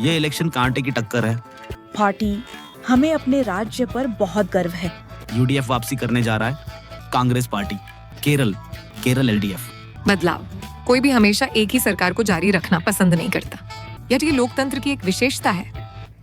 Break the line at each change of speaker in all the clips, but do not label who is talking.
ये इलेक्शन कांटे की टक्कर है।
पार्टी, हमें अपने राज्य पर बहुत गर्व है।
यूडीएफ वापसी करने जा रहा है कांग्रेस पार्टी। केरल एलडीएफ।
बदलाव, कोई भी हमेशा एक ही सरकार को जारी रखना पसंद नहीं करता। ये लोकतंत्र की एक विशेषता है।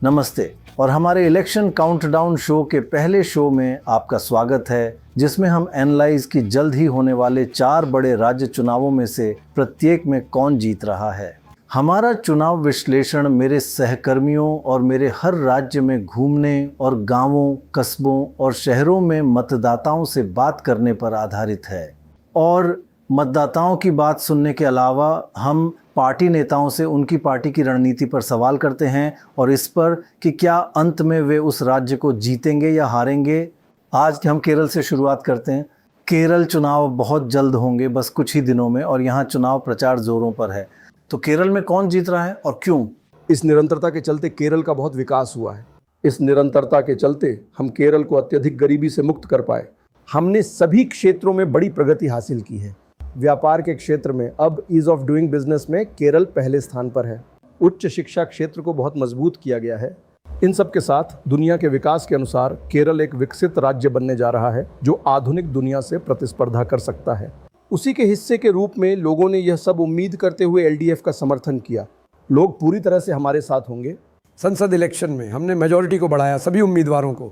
नमस्ते और हमारे इलेक्शन काउंटडाउन शो के पहले शो में आपका स्वागत है, जिसमें हम एनालाइज की जल्द ही होने वाले 4 बड़े राज्य चुनावों में से प्रत्येक में कौन जीत रहा है। हमारा चुनाव विश्लेषण मेरे सहकर्मियों और मेरे हर राज्य में घूमने और गांवों, कस्बों और शहरों में मतदाताओं से बात करने पर आधारित है। और मतदाताओं की बात सुनने के अलावा हम पार्टी नेताओं से उनकी पार्टी की रणनीति पर सवाल करते हैं और इस पर कि क्या अंत में वे उस राज्य को जीतेंगे या हारेंगे। आज हम केरल से शुरुआत करते हैं। केरल चुनाव बहुत जल्द होंगे, बस कुछ ही दिनों में, और यहाँ चुनाव प्रचार जोरों पर है। तो केरल में कौन जीत रहा है और क्यों?
इस निरंतरता के चलते केरल का बहुत विकास हुआ है। इस निरंतरता के चलते हम केरल को अत्यधिक गरीबी से मुक्त कर पाए। हमने सभी क्षेत्रों में बड़ी प्रगति हासिल की है। व्यापार के क्षेत्र में अब ईज ऑफ डूइंग बिजनेस में केरल पहले स्थान पर है। उच्च शिक्षा क्षेत्र को बहुत मजबूत किया गया है। इन सब के साथ दुनिया के विकास के अनुसार केरल एक विकसित राज्य बनने जा रहा है जो आधुनिक दुनिया से प्रतिस्पर्धा कर सकता है। उसी के हिस्से के रूप में लोगों ने यह सब उम्मीद करते हुए एलडीएफ का समर्थन किया। लोग पूरी तरह से हमारे साथ होंगे।
संसद इलेक्शन में हमने मेजॉरिटी को बढ़ाया, सभी उम्मीदवारों को,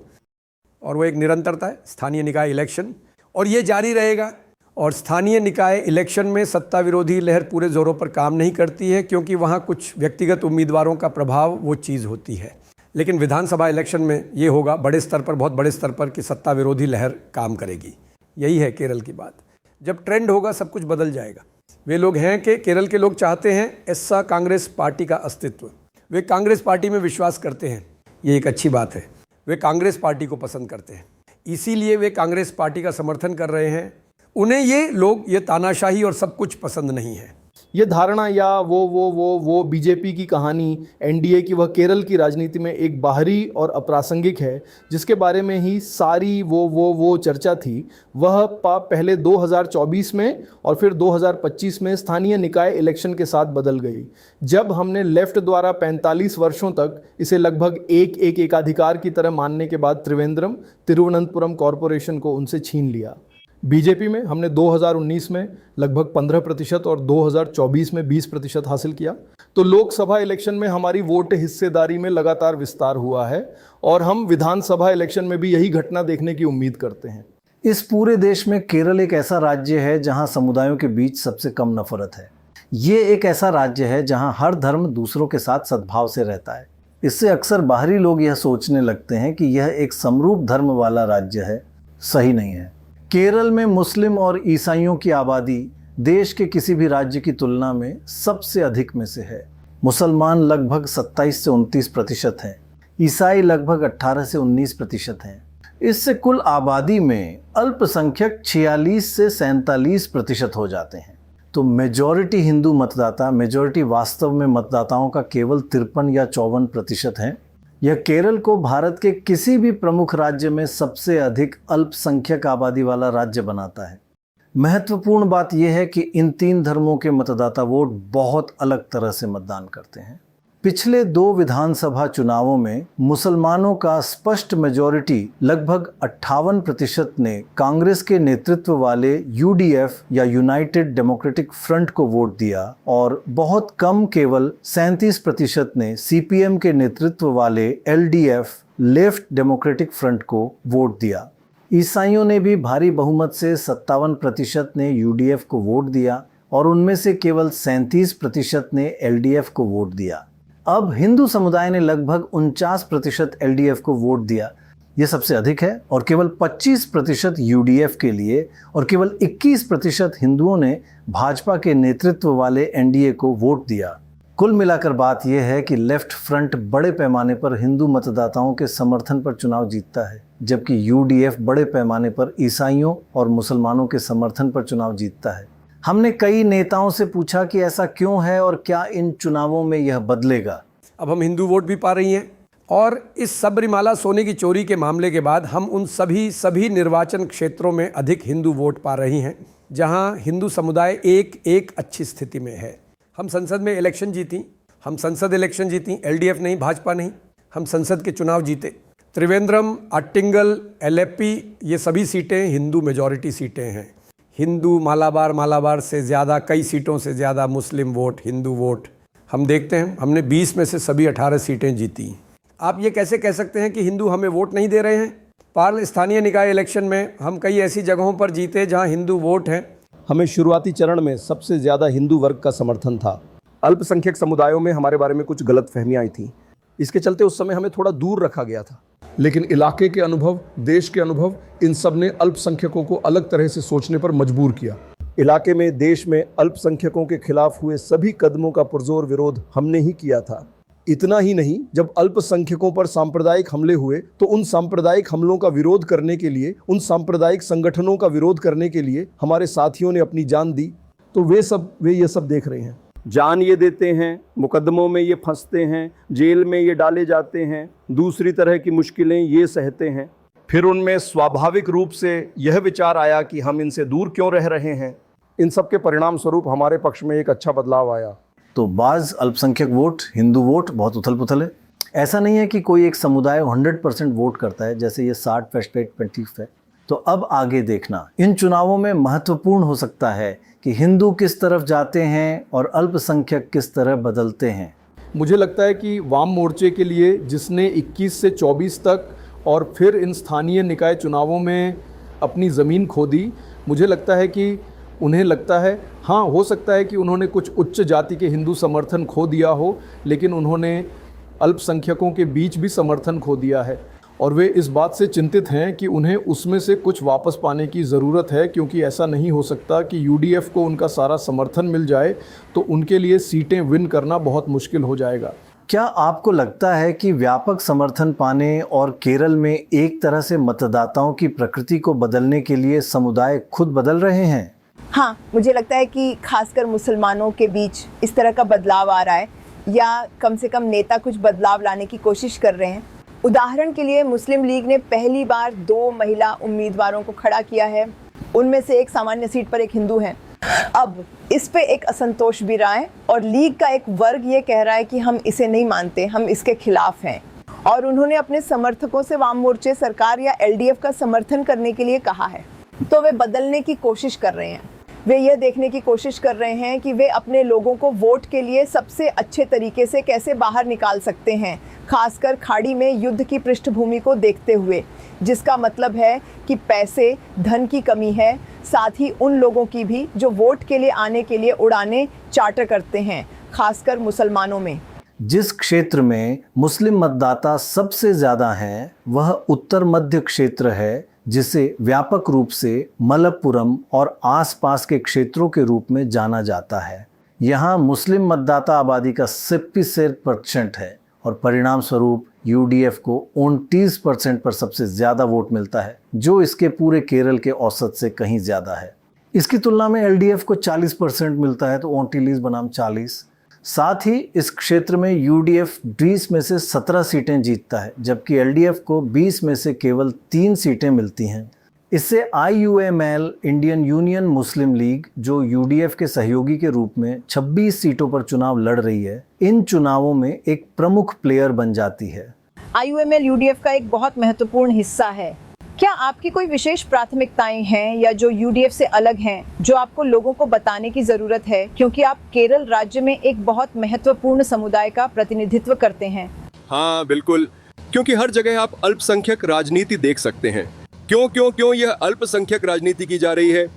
और वो एक निरंतरता है। स्थानीय निकाय इलेक्शन और ये जारी रहेगा। और स्थानीय निकाय इलेक्शन में सत्ता विरोधी लहर पूरे जोरों पर काम नहीं करती है, क्योंकि वहाँ कुछ व्यक्तिगत उम्मीदवारों का प्रभाव वो चीज़ होती है। लेकिन विधानसभा इलेक्शन में ये होगा बड़े स्तर पर, बहुत बड़े स्तर पर, कि सत्ता विरोधी लहर काम करेगी। यही है केरल की बात। जब ट्रेंड होगा सब कुछ बदल जाएगा। वे लोग हैं कि केरल के लोग चाहते हैं ऐसा कांग्रेस पार्टी का अस्तित्व। वे कांग्रेस पार्टी में विश्वास करते हैं, ये एक अच्छी बात है। वे कांग्रेस पार्टी को पसंद करते हैं, इसीलिए वे कांग्रेस पार्टी का समर्थन कर रहे हैं। उन्हें ये लोग, ये तानाशाही और सब कुछ पसंद नहीं है।
ये धारणा या वो बीजेपी की कहानी, एनडीए की, वह केरल की राजनीति में एक बाहरी और अप्रासंगिक है, जिसके बारे में ही सारी वो चर्चा थी। वह पहले 2024 में और फिर 2025 में स्थानीय निकाय इलेक्शन के साथ बदल गई, जब हमने लेफ्ट द्वारा 45 वर्षों तक इसे लगभग एक एकाधिकार की तरह मानने के बाद त्रिवेंद्रम, तिरुवनंतपुरम कॉरपोरेशन को उनसे छीन लिया। बीजेपी में हमने 2019 में लगभग 15% और 2024 में 20% हासिल किया। तो लोकसभा इलेक्शन में हमारी वोट हिस्सेदारी में लगातार विस्तार हुआ है और हम विधानसभा इलेक्शन में भी यही घटना देखने की उम्मीद करते हैं।
इस पूरे देश में केरल एक ऐसा राज्य है जहां समुदायों के बीच सबसे कम नफरत है। ये एक ऐसा राज्य है जहां हर धर्म दूसरों के साथ सद्भाव से रहता है। इससे अक्सर बाहरी लोग यह सोचने लगते हैं कि यह एक समरूप धर्म वाला राज्य है। सही नहीं है। केरल में मुस्लिम और ईसाइयों की आबादी देश के किसी भी राज्य की तुलना में सबसे अधिक में से है। मुसलमान लगभग 27 से 29% हैं। ईसाई लगभग 18 से 19% हैं। इससे कुल आबादी में अल्पसंख्यक 46 से 47% हो जाते हैं। तो मेजॉरिटी हिंदू मतदाता, मेजॉरिटी वास्तव में मतदाताओं का केवल 53 या 54% है। यह केरल को भारत के किसी भी प्रमुख राज्य में सबसे अधिक अल्पसंख्यक आबादी वाला राज्य बनाता है। महत्वपूर्ण बात यह है कि इन 3 धर्मों के मतदाता वोट बहुत अलग तरह से मतदान करते हैं। पिछले 2 विधानसभा चुनावों में मुसलमानों का स्पष्ट मेजॉरिटी लगभग 58% ने कांग्रेस के नेतृत्व वाले यूडीएफ या यूनाइटेड डेमोक्रेटिक फ्रंट को वोट दिया और बहुत कम, केवल 37% ने सीपीएम के नेतृत्व वाले एलडीएफ लेफ्ट डेमोक्रेटिक फ्रंट को वोट दिया। ईसाइयों ने भी भारी बहुमत से 57% ने यूडीएफ को वोट दिया और उनमें से केवल 37% ने एलडीएफ को वोट दिया। अब हिंदू समुदाय ने लगभग 49% एलडीएफ को वोट दिया। यह सबसे अधिक है और केवल 25% यूडीएफ के लिए और केवल 21% हिंदुओं ने भाजपा के नेतृत्व वाले एनडीए को वोट दिया। कुल मिलाकर बात यह है कि लेफ्ट फ्रंट बड़े पैमाने पर हिंदू मतदाताओं के समर्थन पर चुनाव जीतता है, जबकि यूडीएफ बड़े पैमाने पर ईसाइयों और मुसलमानों के समर्थन पर चुनाव जीतता है। हमने कई नेताओं से पूछा कि ऐसा क्यों है और क्या इन चुनावों में यह बदलेगा।
अब हम हिंदू वोट भी पा रही हैं और इस सबरीमाला सोने की चोरी के मामले के बाद हम उन सभी निर्वाचन क्षेत्रों में अधिक हिंदू वोट पा रही हैं जहां हिंदू समुदाय एक अच्छी स्थिति में है। हम संसद में इलेक्शन जीती, हम संसद इलेक्शन जीती, LDF नहीं, भाजपा नहीं, हम संसद के चुनाव जीते। त्रिवेंद्रम, अट्टिंगल, एलेप्पी, ये सभी सीटें हिंदू मेजॉरिटी सीटें हैं। हिंदू मालाबार से ज़्यादा, कई सीटों से ज़्यादा मुस्लिम वोट, हिंदू वोट हम देखते हैं। हमने 20 में से सभी 18 सीटें जीती। आप ये कैसे कह सकते हैं कि हिंदू हमें वोट नहीं दे रहे हैं? स्थानीय निकाय इलेक्शन में हम कई ऐसी जगहों पर जीते जहां हिंदू वोट हैं।
हमें शुरुआती चरण में सबसे ज़्यादा हिंदू वर्ग का समर्थन था। अल्पसंख्यक समुदायों में हमारे बारे में कुछ गलत फहमियाँ आई थी, इसके चलते उस समय हमें थोड़ा दूर रखा गया था। लेकिन इलाके के अनुभव, देश के अनुभव, इन सब ने अल्पसंख्यकों को अलग तरह से सोचने पर मजबूर किया। इलाके में, देश में अल्पसंख्यकों के खिलाफ हुए सभी कदमों का पुरजोर विरोध हमने ही किया था। इतना ही नहीं, जब अल्पसंख्यकों पर सांप्रदायिक हमले हुए तो उन सांप्रदायिक हमलों का विरोध करने के लिए, उन सांप्रदायिक संगठनों का विरोध करने के लिए हमारे साथियों ने अपनी जान दी। तो वे ये सब देख रहे हैं। जान ये देते हैं, मुकदमों में ये फंसते हैं, जेल में ये डाले जाते हैं, दूसरी तरह की मुश्किलें ये सहते हैं। फिर उनमें स्वाभाविक रूप से यह विचार आया कि हम इनसे दूर क्यों रह रहे हैं। इन सब के परिणाम स्वरूप हमारे पक्ष में एक अच्छा बदलाव आया।
तो बाज़ अल्पसंख्यक वोट, हिंदू वोट बहुत उथल पुथल है। ऐसा नहीं है कि कोई एक समुदाय 100% वोट करता है, जैसे ये 60-20 है। तो अब आगे देखना, इन चुनावों में महत्वपूर्ण हो सकता है कि हिंदू किस तरफ जाते हैं और अल्पसंख्यक किस तरह बदलते हैं।
मुझे लगता है कि वाम मोर्चे के लिए, जिसने 21 से 24 तक और फिर इन स्थानीय निकाय चुनावों में अपनी ज़मीन खो दी, मुझे लगता है कि उन्हें लगता है, हाँ हो सकता है कि उन्होंने कुछ उच्च जाति के हिंदू समर्थन खो दिया हो, लेकिन उन्होंने अल्पसंख्यकों के बीच भी समर्थन खो दिया है। और वे इस बात से चिंतित हैं कि उन्हें उसमें से कुछ वापस पाने की ज़रूरत है, क्योंकि ऐसा नहीं हो सकता कि UDF को उनका सारा समर्थन मिल जाए तो उनके लिए सीटें विन करना बहुत मुश्किल हो जाएगा।
क्या आपको लगता है कि व्यापक समर्थन पाने और केरल में एक तरह से मतदाताओं की प्रकृति को बदलने के लिए समुदाय खुद बदल रहे हैं?
हाँ, मुझे लगता है कि खासकर मुसलमानों के बीच इस तरह का बदलाव आ रहा है, या कम से कम नेता कुछ बदलाव लाने की कोशिश कर रहे हैं। उदाहरण के लिए मुस्लिम लीग ने पहली बार 2 महिला उम्मीदवारों को खड़ा किया है, उनमें से एक सामान्य सीट पर एक हिंदू है। अब इस पे एक असंतोष भी रहा है और लीग का एक वर्ग ये कह रहा है कि हम इसे नहीं मानते, हम इसके खिलाफ हैं। और उन्होंने अपने समर्थकों से वाम मोर्चे सरकार या LDF का समर्थन करने के लिए कहा है। तो वे बदलने की कोशिश कर रहे हैं। वे यह देखने की कोशिश कर रहे हैं कि वे अपने लोगों को वोट के लिए सबसे अच्छे तरीके से कैसे बाहर निकाल सकते हैं, खासकर खाड़ी में युद्ध की पृष्ठभूमि को देखते हुए, जिसका मतलब है कि पैसे, धन की कमी है, साथ ही उन लोगों की भी जो वोट के लिए आने के लिए उड़ाने चार्टर करते हैं, खासकर मुसलमानों में।
जिस क्षेत्र में मुस्लिम मतदाता सबसे ज़्यादा हैं वह उत्तर मध्य क्षेत्र है, जिसे व्यापक रूप से मलप्पुरम और आसपास के क्षेत्रों के रूप में जाना जाता है। यहाँ मुस्लिम मतदाता आबादी का 70% है और परिणाम स्वरूप UDF को 29% पर सबसे ज़्यादा वोट मिलता है, जो इसके पूरे केरल के औसत से कहीं ज़्यादा है। इसकी तुलना में LDF को 40% मिलता है, तो 29 बनाम 40। साथ ही इस क्षेत्र में UDF 20 में से 17 सीटें जीतता है, जबकि LDF को 20 में से केवल 3 सीटें मिलती हैं। इससे IUML, इंडियन यूनियन मुस्लिम लीग, जो UDF के सहयोगी के रूप में 26 सीटों पर चुनाव लड़ रही है, इन चुनावों में एक प्रमुख प्लेयर बन जाती है।
IUML UDF का एक बहुत महत्वपूर्ण हिस्सा है। क्या आपकी कोई विशेष प्राथमिकताएं हैं या जो UDF से अलग हैं, जो आपको लोगों को बताने की जरूरत है, क्योंकि आप केरल राज्य में एक बहुत महत्वपूर्ण समुदाय का प्रतिनिधित्व करते हैं?
हाँ बिल्कुल, क्योंकि हर जगह आप अल्पसंख्यक राजनीति देख सकते हैं। क्यों यह अल्पसंख्यक राजनीति की जा रही है?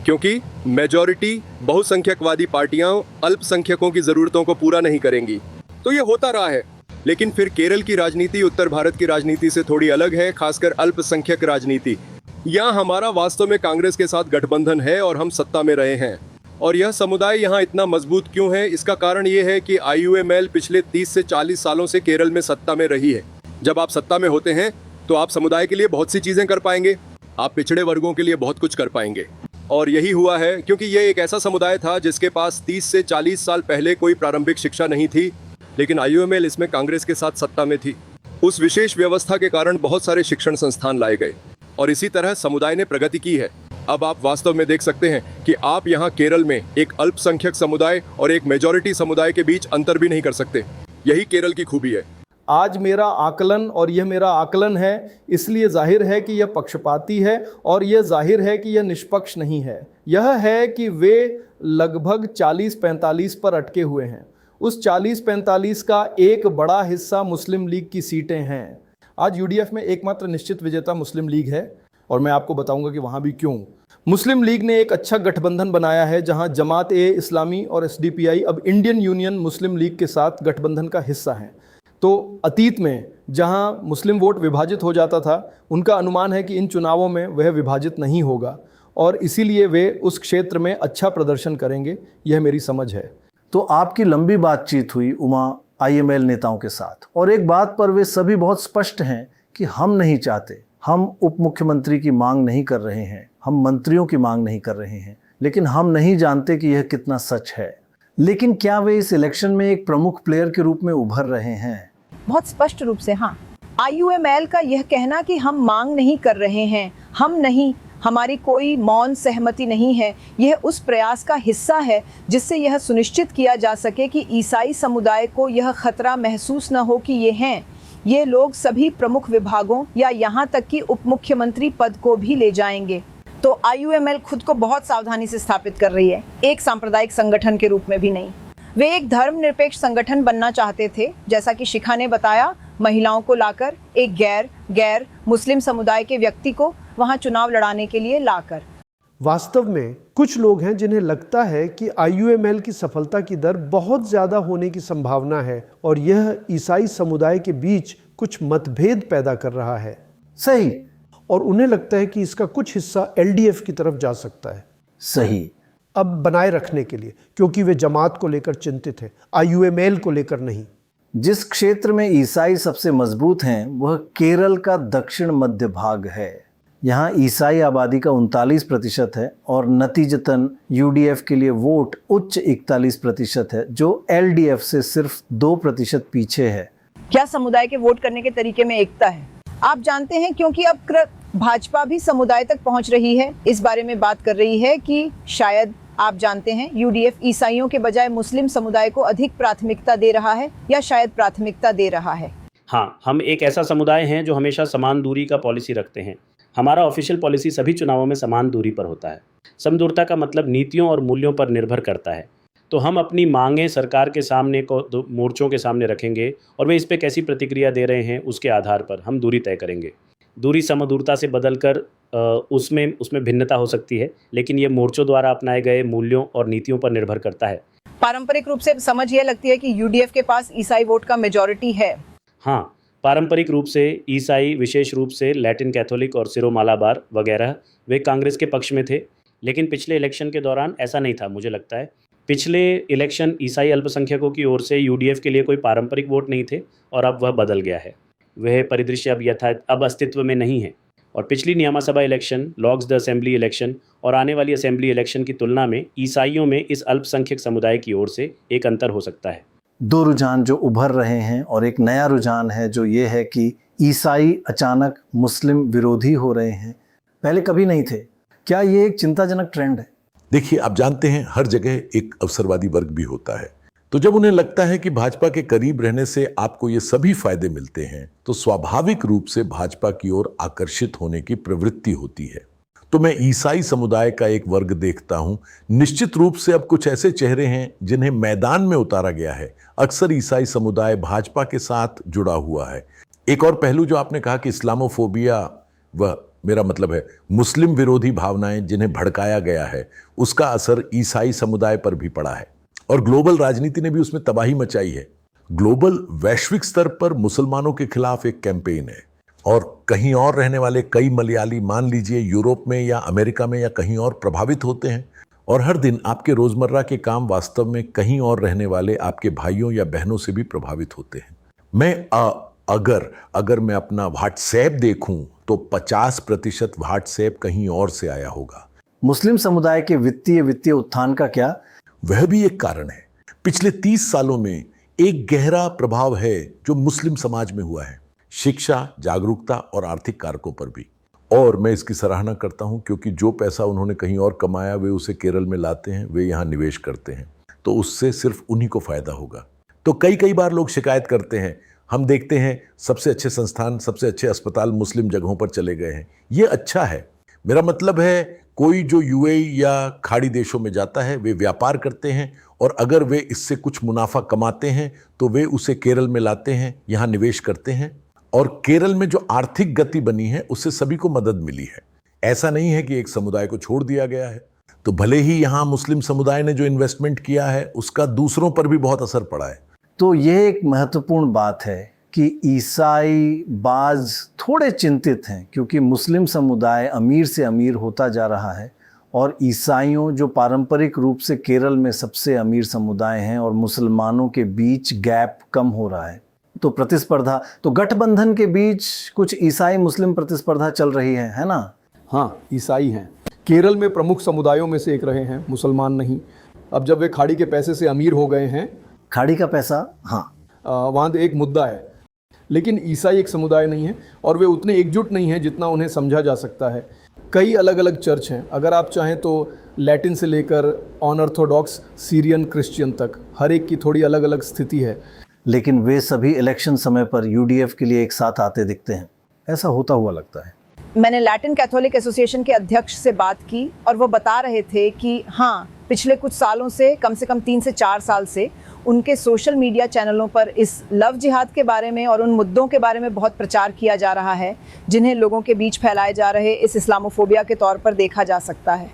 क्योंकि मेजॉरिटी बहुसंख्यकवादी पार्टियां अल्पसंख्यकों की जरूरतों को पूरा नहीं करेंगी। तो ये होता रहा है, लेकिन फिर केरल की राजनीति उत्तर भारत की राजनीति से थोड़ी अलग है, खासकर अल्पसंख्यक राजनीति। यहाँ हमारा वास्तव में कांग्रेस के साथ गठबंधन है और हम सत्ता में रहे हैं। और यह समुदाय यहाँ इतना मजबूत क्यों है? इसका कारण ये है कि IUML पिछले 30 से 40 सालों से केरल में सत्ता में रही है। जब आप सत्ता में होते हैं तो आप समुदाय के लिए बहुत सी चीज़ें कर पाएंगे, आप पिछड़े वर्गों के लिए बहुत कुछ कर पाएंगे। और यही हुआ है, क्योंकि ये एक ऐसा समुदाय था जिसके पास 30 से 40 साल पहले कोई प्रारंभिक शिक्षा नहीं थी, लेकिन IUML इसमें कांग्रेस के साथ सत्ता में थी। उस विशेष व्यवस्था के कारण बहुत सारे शिक्षण संस्थान लाए गए और इसी तरह समुदाय ने प्रगति की है। अब आप वास्तव में देख सकते हैं कि आप यहाँ केरल में एक अल्पसंख्यक समुदाय और एक मेजॉरिटी समुदाय के बीच अंतर भी नहीं कर सकते। यही केरल की खूबी है।
आज मेरा आकलन और यह मेरा आकलन है, इसलिए जाहिर है कि यह पक्षपाती है और यह जाहिर है कि यह निष्पक्ष नहीं है। यह है कि वे लगभग 40-45 पर अटके हुए हैं। उस 40-45 का एक बड़ा हिस्सा मुस्लिम लीग की सीटें हैं। आज यूडीएफ में एकमात्र निश्चित विजेता मुस्लिम लीग है और मैं आपको बताऊंगा कि वहाँ भी क्यों। मुस्लिम लीग ने एक अच्छा गठबंधन बनाया है जहाँ जमात ए इस्लामी और एसडीपीआई अब इंडियन यूनियन मुस्लिम लीग के साथ गठबंधन का हिस्सा हैं। तो अतीत में जहां मुस्लिम वोट विभाजित हो जाता था, उनका अनुमान है कि इन चुनावों में वह विभाजित नहीं होगा और इसीलिए वे उस क्षेत्र में अच्छा प्रदर्शन करेंगे, यह मेरी समझ है।
तो आपकी लंबी बातचीत हुई उमा आईएमएल नेताओं के साथ और एक बात पर वे सभी बहुत स्पष्ट हैं कि हम नहीं चाहते, हम उप मुख्यमंत्री की मांग नहीं कर रहे हैं, हम मंत्रियों की मांग नहीं कर रहे हैं, लेकिन हम नहीं जानते कि यह कितना सच है। लेकिन क्या वे इस इलेक्शन में एक प्रमुख प्लेयर के रूप में उभर रहे हैं?
बहुत स्पष्ट रूप से हाँ। आईयूएमएल का यह कहना कि हम मांग नहीं कर रहे हैं, हम नहीं, हमारी कोई मौन सहमति नहीं है, यह उस प्रयास का हिस्सा है जिससे यह सुनिश्चित किया जा सके कि ईसाई समुदाय को यह खतरा महसूस न हो कि ये लोग सभी प्रमुख विभागों या यहाँ तक कि उप मुख्यमंत्री पद को भी ले जाएंगे। तो आईयूएमएल खुद को बहुत सावधानी से स्थापित कर रही है, एक सांप्रदायिक संगठन के रूप में भी नहीं। वे एक धर्मनिरपेक्ष संगठन बनना चाहते थे, जैसा कि शिखा ने बताया, महिलाओं को लाकर, एक गैर मुस्लिम समुदाय के व्यक्ति को वहां चुनाव लड़ाने के लिए लाकर।
वास्तव में कुछ लोग हैं जिन्हें लगता है कि आईयूएमएल की सफलता की दर बहुत ज़्यादा होने की संभावना है और यह ईसाई समुदाय के बीच कुछ मतभेद पैदा कर रहा है।
सही।
और उन्हें लगता है कि इसका कुछ हिस्सा एलडीएफ की तरफ जा सकता है।
सही।
अब बनाए रखने के लिए, क्योंकि वे जमात को लेकर चिंतित हैं, आईयूएमएल को लेकर नहीं।
जिस क्षेत्र में ईसाई सबसे मजबूत हैं वह केरल का दक्षिण मध्य भाग है। यहाँ ईसाई आबादी का 39% है और नतीजतन यूडीएफ के लिए वोट उच्च 41% है, जो एलडीएफ से सिर्फ 2% पीछे है।
क्या समुदाय के वोट करने के तरीके में एकता है? आप जानते हैं, क्योंकि अब भाजपा भी समुदाय तक पहुंच रही है, इस बारे में बात कर रही है कि शायद आप जानते हैं यूडीएफ ईसाइयों के बजाय मुस्लिम समुदाय को अधिक प्राथमिकता दे रहा है या शायद प्राथमिकता दे रहा है।
हाँ, हम एक ऐसा समुदाय हैं जो हमेशा समान दूरी का पॉलिसी रखते हैं। हमारा ऑफिशियल पॉलिसी सभी चुनावों में समान दूरी पर होता है। समदूरता का मतलब नीतियों और मूल्यों पर निर्भर करता है। तो हम अपनी मांगें सरकार के सामने को मोर्चों के सामने रखेंगे और वे इस पर कैसी प्रतिक्रिया दे रहे हैं उसके आधार पर हम दूरी तय करेंगे। दूरी समदूरता से बदलकर उसमें भिन्नता हो सकती है, लेकिन ये मोर्चों द्वारा अपनाए गए मूल्यों और नीतियों पर निर्भर करता है।
पारंपरिक रूप से समझ यह लगती है कि यूडीएफ के पास ईसाई वोट का मेजॉरिटी है।
हाँ, पारंपरिक रूप से ईसाई, विशेष रूप से लैटिन कैथोलिक और सिरो मालाबार वगैरह, वे कांग्रेस के पक्ष में थे। लेकिन पिछले इलेक्शन के दौरान ऐसा नहीं था। मुझे लगता है पिछले इलेक्शन ईसाई अल्पसंख्यकों की ओर से यूडीएफ के लिए कोई पारंपरिक वोट नहीं थे और अब वह बदल गया है। वह परिदृश्य अब अस्तित्व में नहीं है और पिछली नियामसभा इलेक्शन, लॉग्स द असेंबली इलेक्शन और आने वाली असेंबली इलेक्शन की तुलना में ईसाइयों में इस अल्पसंख्यक समुदाय की ओर से एक अंतर हो सकता है।
दो रुझान जो उभर रहे हैं और एक नया रुझान है जो ये है कि ईसाई अचानक मुस्लिम विरोधी हो रहे हैं, पहले कभी नहीं थे। क्या ये एक चिंताजनक ट्रेंड है?
देखिए, आप जानते हैं हर जगह एक अवसरवादी वर्ग भी होता है। तो जब उन्हें लगता है कि भाजपा के करीब रहने से आपको ये सभी फायदे मिलते हैं, तो स्वाभाविक रूप से भाजपा की ओर आकर्षित होने की प्रवृत्ति होती है। तो मैं ईसाई समुदाय का एक वर्ग देखता हूं। निश्चित रूप से अब कुछ ऐसे चेहरे हैं जिन्हें मैदान में उतारा गया है। अक्सर ईसाई समुदाय भाजपा के साथ जुड़ा हुआ है। एक और पहलू जो आपने कहा कि इस्लामोफोबिया, वह मेरा मतलब है मुस्लिम विरोधी भावनाएं जिन्हें भड़काया गया है, उसका असर ईसाई समुदाय पर भी पड़ा है और ग्लोबल राजनीति ने भी उसमें तबाही मचाई है। ग्लोबल वैश्विक स्तर पर मुसलमानों के खिलाफ एक कैंपेन है और कहीं और रहने वाले कई मलयाली, मान लीजिए यूरोप में या अमेरिका में या कहीं और, प्रभावित होते हैं और हर दिन आपके रोजमर्रा के काम वास्तव में कहीं और रहने वाले आपके भाइयों या बहनों से भी प्रभावित होते हैं। मैं अगर मैं अपना व्हाट्सएप देखूं तो 50% व्हाट्सएप कहीं और से आया होगा।
मुस्लिम समुदाय के वित्तीय उत्थान का क्या?
वह भी एक कारण है। पिछले 30 सालों में एक गहरा प्रभाव है जो मुस्लिम समाज में हुआ है, शिक्षा, जागरूकता और आर्थिक कारकों पर भी। और मैं इसकी सराहना करता हूं क्योंकि जो पैसा उन्होंने कहीं और कमाया वे उसे केरल में लाते हैं, वे यहाँ निवेश करते हैं, तो उससे सिर्फ उन्हीं को फायदा होगा। तो कई बार लोग शिकायत करते हैं, हम देखते हैं सबसे अच्छे संस्थान, सबसे अच्छे अस्पताल मुस्लिम जगहों पर चले गए हैं। ये अच्छा है, मेरा मतलब है कोई जो यूएई या खाड़ी देशों में जाता है वे व्यापार करते हैं और अगर वे इससे कुछ मुनाफा कमाते हैं तो वे उसे केरल में लाते हैं, यहाँ निवेश करते हैं और केरल में जो आर्थिक गति बनी है उससे सभी को मदद मिली है। ऐसा नहीं है कि एक समुदाय को छोड़ दिया गया है। तो भले ही यहाँ मुस्लिम समुदाय ने जो इन्वेस्टमेंट किया है उसका दूसरों पर भी बहुत असर पड़ा है।
तो यह एक महत्वपूर्ण बात है कि ईसाई बाज थोड़े चिंतित हैं क्योंकि मुस्लिम समुदाय अमीर से अमीर होता जा रहा है और ईसाइयों जो पारंपरिक रूप से केरल में सबसे अमीर समुदाय हैं और मुसलमानों के बीच गैप कम हो रहा है। तो प्रतिस्पर्धा, तो गठबंधन के बीच कुछ ईसाई मुस्लिम प्रतिस्पर्धा चल रही है ना?
हाँ, ईसाई हैं, केरल में प्रमुख समुदायों में से एक रहे हैं, मुसलमान नहीं। अब जब वे खाड़ी के पैसे से अमीर हो गए हैं,
खाड़ी का पैसा, हाँ,
वहाँ एक मुद्दा है, लेकिन ईसाई एक समुदाय नहीं है और वे उतने एकजुट नहीं हैं जितना उन्हें समझा जा सकता है। कई अलग अलग चर्च हैं, अगर आप चाहें तो लैटिन से लेकर अनऑर्थोडॉक्स सीरियन क्रिश्चियन तक, हर एक की थोड़ी अलग अलग स्थिति है।
लेकिन वे सभी इलेक्शन समय पर यूडीएफ के लिए एक साथ आते दिखते हैं, ऐसा होता हुआ लगता है।
मैंने लैटिन कैथोलिक एसोसिएशन के अध्यक्ष से बात की और वो बता रहे थे कि हाँ, पिछले कुछ सालों से कम 3 से 4 साल से उनके सोशल मीडिया चैनलों पर इस लव जिहाद के बारे में और उन मुद्दों के बारे में बहुत प्रचार किया जा रहा है जिन्हें लोगों के बीच फैलाए जा रहे इस इस्लामोफोबिया के तौर पर देखा जा सकता है।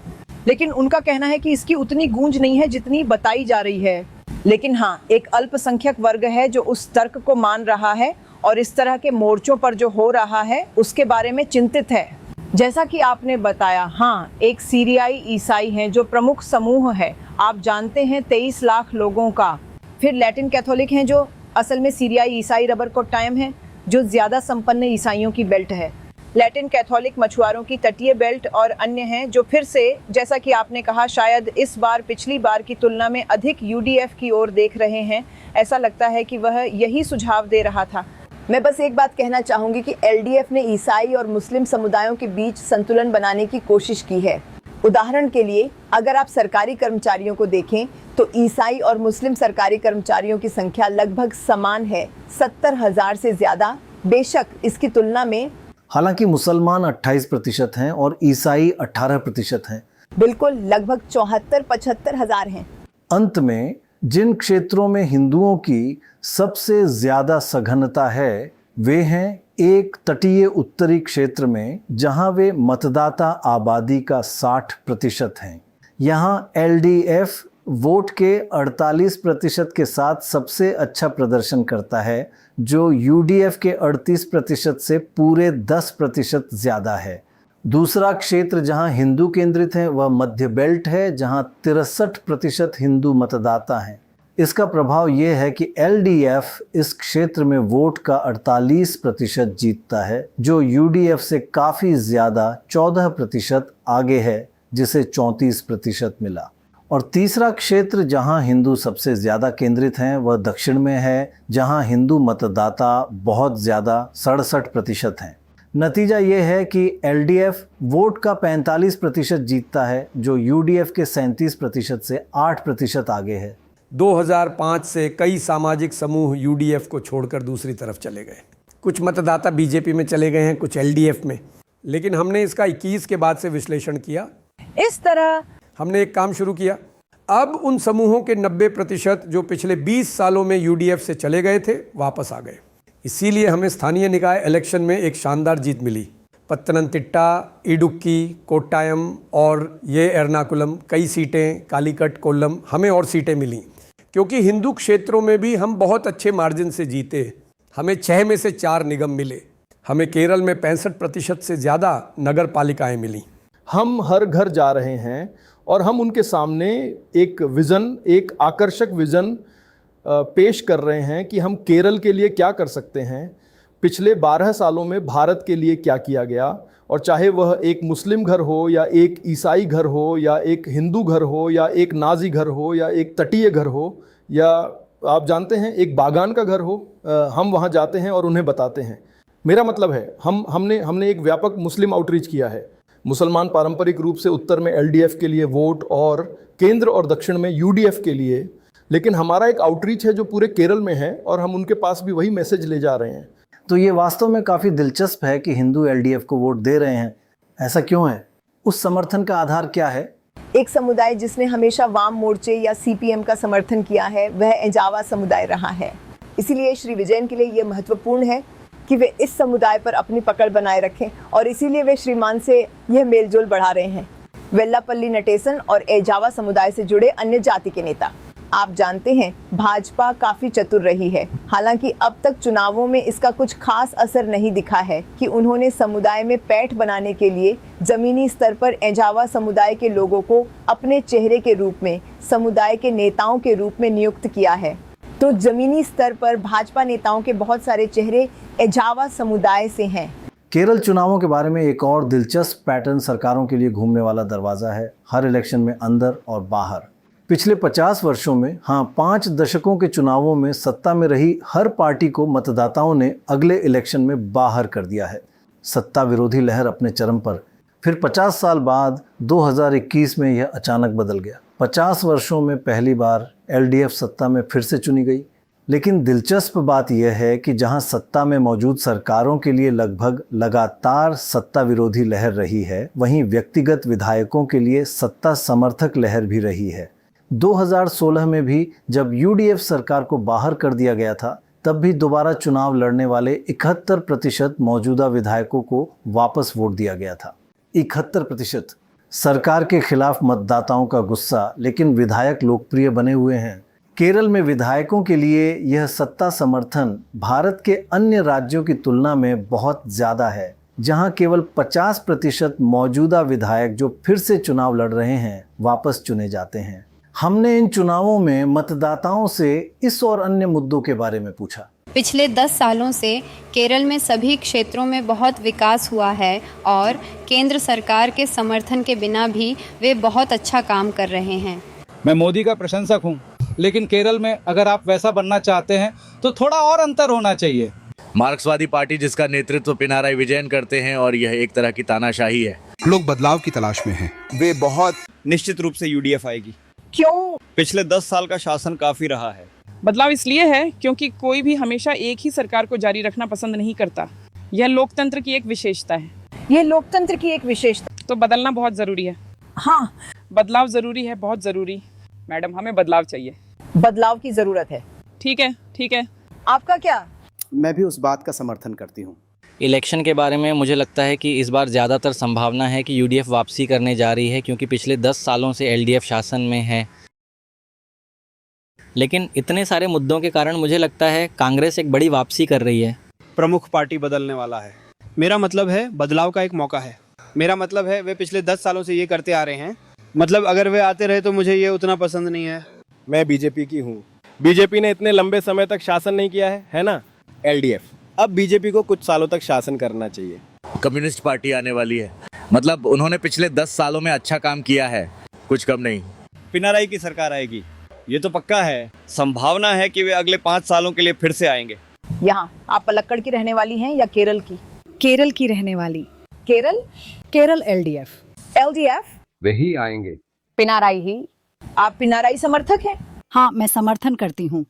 लेकिन उनका कहना है कि इसकी उतनी गूंज नहीं है जितनी बताई जा रही है। लेकिन हाँ, एक अल्पसंख्यक वर्ग है जो उस तर्क को मान रहा है और इस तरह के मोर्चों पर जो हो रहा है उसके बारे में चिंतित है। जैसा कि आपने बताया, हाँ, एक सीरियाई ईसाई हैं जो प्रमुख समूह है, आप जानते हैं 23 लाख लोगों का। फिर लैटिन कैथोलिक हैं जो असल में सीरियाई ईसाई रबर कोट्टायम है जो ज़्यादा संपन्न ईसाइयों की बेल्ट है। लैटिन कैथोलिक मछुआरों की तटीय बेल्ट और अन्य हैं जो फिर से, जैसा कि आपने कहा, शायद इस बार पिछली बार की तुलना में अधिक यूडीएफ की ओर देख रहे हैं। ऐसा लगता है कि वह यही सुझाव दे रहा था। मैं बस एक बात कहना चाहूँगी कि एलडीएफ ने ईसाई और मुस्लिम समुदायों के बीच संतुलन बनाने की कोशिश की है। उदाहरण के लिए, अगर आप सरकारी कर्मचारियों को देखें तो ईसाई और मुस्लिम सरकारी कर्मचारियों की संख्या लगभग समान है, 70,000 से ज़्यादा। बेशक इसकी तुलना में
हालांकि मुसलमान 28% हैं और ईसाई 18% हैं।
बिल्कुल, लगभग 74-75 हज़ार हैं।
अंत में जिन क्षेत्रों में हिंदुओं की सबसे ज़्यादा सघनता है वे हैं एक तटीय उत्तरी क्षेत्र में जहां वे मतदाता आबादी का 60% हैं। यहाँ एलडीएफ वोट के 48% के साथ सबसे अच्छा प्रदर्शन करता है, जो यूडीएफ के 38% से पूरे 10% ज़्यादा है। दूसरा क्षेत्र जहां हिंदू केंद्रित है वह मध्य बेल्ट है, जहां 63% हिंदू मतदाता हैं। इसका प्रभाव यह है कि एलडीएफ इस क्षेत्र में वोट का 48% जीतता है, जो यूडीएफ से काफ़ी ज़्यादा 14% आगे है, जिसे 34% मिला। और तीसरा क्षेत्र जहां हिंदू सबसे ज़्यादा केंद्रित हैं वह दक्षिण में है, जहां हिंदू मतदाता बहुत ज़्यादा 67% हैं। नतीजा ये है कि एलडीएफ वोट का 45% जीतता है, जो यूडीएफ के 37% से 8% आगे है।
2005 से कई सामाजिक समूह यूडीएफ को छोड़कर दूसरी तरफ चले गए। कुछ मतदाता बीजेपी में चले गए हैं, कुछ एलडीएफ में। लेकिन हमने इसका 21 के बाद से विश्लेषण किया।
इस तरह
हमने एक काम शुरू किया। अब उन समूहों के 90% जो पिछले 20 सालों में यूडीएफ से चले गए थे वापस आ गए। इसीलिए हमें स्थानीय निकाय इलेक्शन में एक शानदार जीत मिली। पत्तनंतिट्टा, इडुक्की, कोट्टायम और ये एर्नाकुलम, कई सीटें, कालीकट, कोल्लम, हमें और सीटें मिली क्योंकि हिंदू क्षेत्रों में भी हम बहुत अच्छे मार्जिन से जीते। हमें 6 में से 4 निगम मिले। हमें केरल में 65% से ज़्यादा नगर पालिकाएँ मिली।
हम हर घर जा रहे हैं और हम उनके सामने एक विज़न, एक आकर्षक विज़न पेश कर रहे हैं कि हम केरल के लिए क्या कर सकते हैं, पिछले 12 सालों में भारत के लिए क्या किया गया। और चाहे वह एक मुस्लिम घर हो या एक ईसाई घर हो या एक हिंदू घर हो या एक नाजी घर हो या एक तटीय घर हो या आप जानते हैं एक बागान का घर हो, हम वहाँ जाते हैं और उन्हें बताते हैं। मेरा मतलब है हमने एक व्यापक मुस्लिम आउटरीच किया है। मुसलमान पारंपरिक रूप से उत्तर में एलडीएफ के लिए वोट और केंद्र और दक्षिण में यूडीएफ के लिए, लेकिन हमारा एक आउटरीच है जो पूरे केरल में है और हम उनके पास भी वही मैसेज ले जा रहे हैं।
तो ये वास्तव में काफ़ी दिलचस्प है कि हिंदू एलडीएफ को वोट दे रहे हैं। ऐसा क्यों है? उस समर्थन का आधार क्या है?
एक समुदाय जिसने हमेशा वाम मोर्चे या सीपीएम का समर्थन किया है वह एजावा समुदाय रहा है। इसीलिए श्री विजयन के लिए ये महत्वपूर्ण है कि वे इस समुदाय पर अपनी पकड़ बनाए रखें और इसीलिए वे श्रीमान से यह मेलजोल बढ़ा रहे हैं। वेल्लापल्ली नटेसन और एजावा समुदाय से जुड़े अन्य जाति के नेता। आप जानते हैं भाजपा काफ़ी चतुर रही है। हालांकि अब तक चुनावों में इसका कुछ खास असर नहीं दिखा है कि उन्होंने समुदाय में पैठ बनाने के लिए जमीनी स्तर पर एजावा समुदाय के लोगों को अपने चेहरे के रूप में, समुदाय के नेताओं के रूप में नियुक्त किया है। तो जमीनी स्तर पर भाजपा नेताओं के बहुत सारे चेहरे एजावा समुदाय से हैं।
केरल चुनावों के बारे में एक और दिलचस्प पैटर्न सरकारों के लिए घूमने वाला दरवाज़ा है। हर इलेक्शन में अंदर और बाहर। पिछले 50 वर्षों में, 5 दशकों के चुनावों में सत्ता में रही हर पार्टी को मतदाताओं ने अगले इलेक्शन में बाहर कर दिया है। सत्ता विरोधी लहर अपने चरम पर। फिर 50 साल बाद 2021 में यह अचानक बदल गया। 50 वर्षों में पहली बार एलडीएफ सत्ता में फिर से चुनी गई। लेकिन दिलचस्प बात यह है कि जहां सत्ता में मौजूद सरकारों के लिए लगभग लगातार सत्ता विरोधी लहर रही है, वहीं व्यक्तिगत विधायकों के लिए सत्ता समर्थक लहर भी रही है। 2016 में भी जब यूडीएफ सरकार को बाहर कर दिया गया था, तब भी दोबारा चुनाव लड़ने वाले 71% मौजूदा विधायकों को वापस वोट दिया गया था। 71%। सरकार के खिलाफ मतदाताओं का गुस्सा, लेकिन विधायक लोकप्रिय बने हुए हैं। केरल में विधायकों के लिए यह सत्ता समर्थन भारत के अन्य राज्यों की तुलना में बहुत ज़्यादा है, जहां केवल 50% मौजूदा विधायक जो फिर से चुनाव लड़ रहे हैं वापस चुने जाते हैं। हमने इन चुनावों में मतदाताओं से इस और अन्य मुद्दों के बारे में पूछा।
पिछले 10 सालों से केरल में सभी क्षेत्रों में बहुत विकास हुआ है और केंद्र सरकार के समर्थन के बिना भी वे बहुत अच्छा काम कर रहे हैं।
मैं मोदी का प्रशंसक हूं, लेकिन केरल में अगर आप वैसा बनना चाहते हैं तो थोड़ा और अंतर होना चाहिए।
मार्क्सवादी पार्टी जिसका नेतृत्व पिनाराई विजयन करते हैं और यह एक तरह की तानाशाही है।
लोग बदलाव की तलाश में हैं।
वे बहुत निश्चित रूप से यूडीएफ आएगी।
क्यों?
पिछले 10 साल का शासन काफी रहा है।
बदलाव इसलिए है क्योंकि कोई भी हमेशा एक ही सरकार को जारी रखना पसंद नहीं करता। यह लोकतंत्र की एक विशेषता है।
ये लोकतंत्र की एक विशेषता।
तो बदलना बहुत जरूरी है।
हाँ,
बदलाव जरूरी है, बहुत जरूरी। मैडम, हमें बदलाव चाहिए।
बदलाव की जरूरत है।
ठीक है, ठीक है।
आपका क्या?
मैं भी उस बात का समर्थन करती हूँ।
इलेक्शन के बारे में मुझे लगता है कि इस बार ज़्यादातर संभावना है कि यूडीएफ वापसी करने जा रही है, क्योंकि पिछले 10 सालों से एलडीएफ शासन में है। लेकिन इतने सारे मुद्दों के कारण मुझे लगता है कांग्रेस एक बड़ी वापसी कर रही है।
प्रमुख पार्टी बदलने वाला है। मेरा मतलब है बदलाव का एक मौका है। मेरा मतलब है वे पिछले 10 सालों से ये करते आ रहे हैं। मतलब अगर वे आते रहे तो मुझे ये उतना पसंद नहीं है।
मैं बीजेपी की हूँ। बीजेपी ने इतने लंबे समय तक शासन नहीं किया है ना? एलडीएफ। अब बीजेपी को कुछ सालों तक शासन करना चाहिए।
कम्युनिस्ट पार्टी आने वाली है। मतलब उन्होंने पिछले 10 सालों में अच्छा काम किया है, कुछ कम नहीं।
पिनाराई की सरकार आएगी, ये तो पक्का है। संभावना है कि वे अगले 5 सालों के लिए फिर से आएंगे।
यहाँ आप पलक्कड़ की रहने वाली हैं या केरल की?
केरल की रहने वाली।
केरल?
केरल एलडीएफ।
एलडीएफ?
वही आएंगे।
पिनाराई ही। आप पिनाराई समर्थक हैं?
हाँ, मैं समर्थन करती हूँ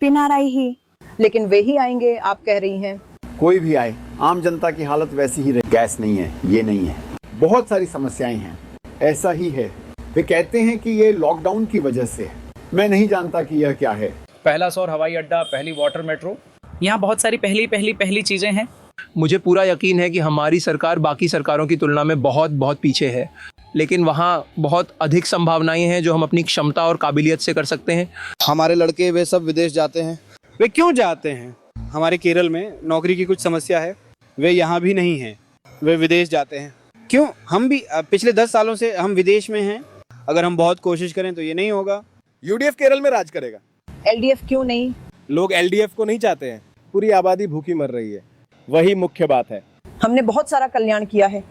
पिनाराई ही।
लेकिन वे ही आएंगे आप कह रही हैं।
कोई भी आए, आम जनता की हालत वैसी ही रहे। गैस नहीं है, ये नहीं है, बहुत सारी समस्याएं हैं। ऐसा ही है। वे कहते हैं कि ये लॉकडाउन की वजह से है। मैं नहीं जानता कि यह क्या है।
पहला सौर हवाई अड्डा, पहली वाटर मेट्रो, यहाँ बहुत सारी पहली चीजें हैं।
मुझे पूरा यकीन है कि हमारी सरकार बाकी सरकारों की तुलना में बहुत पीछे है, लेकिन वहाँ बहुत अधिक संभावनाएं हैं जो हम अपनी क्षमता और काबिलियत से कर सकते हैं।
हमारे लड़के वे सब विदेश जाते हैं। वे क्यों जाते हैं? हमारे केरल में नौकरी की कुछ समस्या है, वे यहाँ भी नहीं हैं, वे विदेश जाते हैं। क्यों? हम भी पिछले 10 सालों से हम विदेश में हैं। अगर हम बहुत कोशिश करें तो ये नहीं होगा।
यूडीएफ केरल में राज करेगा।
एलडीएफ क्यों नहीं?
लोग एलडीएफ को नहीं चाहते हैं। पूरी आबादी भूखी मर रही है, वही मुख्य बात है।
हमने बहुत सारा कल्याण किया है।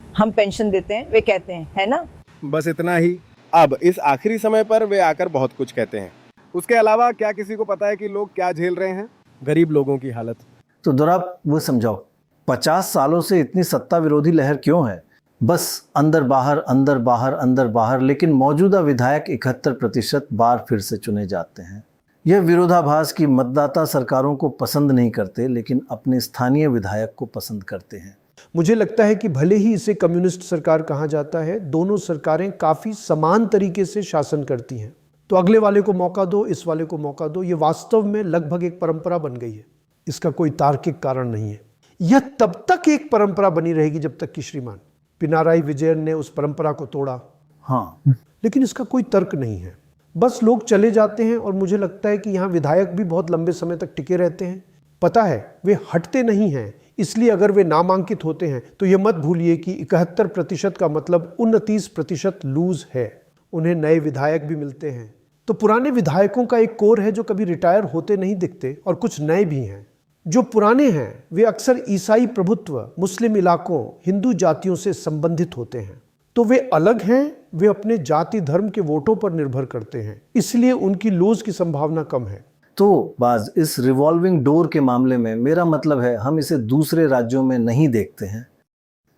हम पेंशन देते हैं, वे कहते हैं, है ना?
बस इतना ही। अब इस आखिरी समय पर वे आकर बहुत कुछ कहते हैं। उसके अलावा क्या किसी को पता है कि लोग क्या झेल रहे हैं? गरीब लोगों की हालत।
तो जरा वो समझाओ, 50 सालों से इतनी सत्ता विरोधी लहर क्यों है? बस अंदर बाहर अंदर बाहर अंदर बाहर, लेकिन मौजूदा विधायक 71% बार फिर से चुने जाते हैं। यह विरोधाभास कि मतदाता सरकारों को पसंद नहीं करते लेकिन अपने स्थानीय विधायक को पसंद करते हैं।
मुझे लगता है कि भले ही इसे कम्युनिस्ट सरकार कहा जाता है, दोनों सरकारें काफ़ी समान तरीके से शासन करती हैं। तो अगले वाले को मौका दो, इस वाले को मौका दो, ये वास्तव में लगभग एक परंपरा बन गई है। इसका कोई तार्किक कारण नहीं है। यह तब तक एक परंपरा बनी रहेगी जब तक कि श्रीमान पिनाराई विजयन ने उस परंपरा को तोड़ा।
हाँ,
लेकिन इसका कोई तर्क नहीं है। बस लोग चले जाते हैं और मुझे लगता है कि यहाँ विधायक भी बहुत लंबे समय तक टिके रहते हैं। पता है, वे हटते नहीं हैं। इसलिए अगर वे नामांकित होते हैं तो ये मत भूलिए कि 71% का मतलब 29% लूज है। उन्हें नए विधायक भी मिलते हैं। तो पुराने विधायकों का एक कोर है जो कभी रिटायर होते नहीं दिखते, और कुछ नए भी हैं। जो पुराने हैं वे अक्सर ईसाई प्रभुत्व, मुस्लिम इलाकों, हिंदू जातियों से संबंधित होते हैं। तो वे अलग हैं, वे अपने जाति धर्म के वोटों पर निर्भर करते हैं, इसलिए उनकी लूज की संभावना कम है।
तो बाज, इस रिवॉल्विंग डोर के मामले में मेरा मतलब है हम इसे दूसरे राज्यों में नहीं देखते हैं।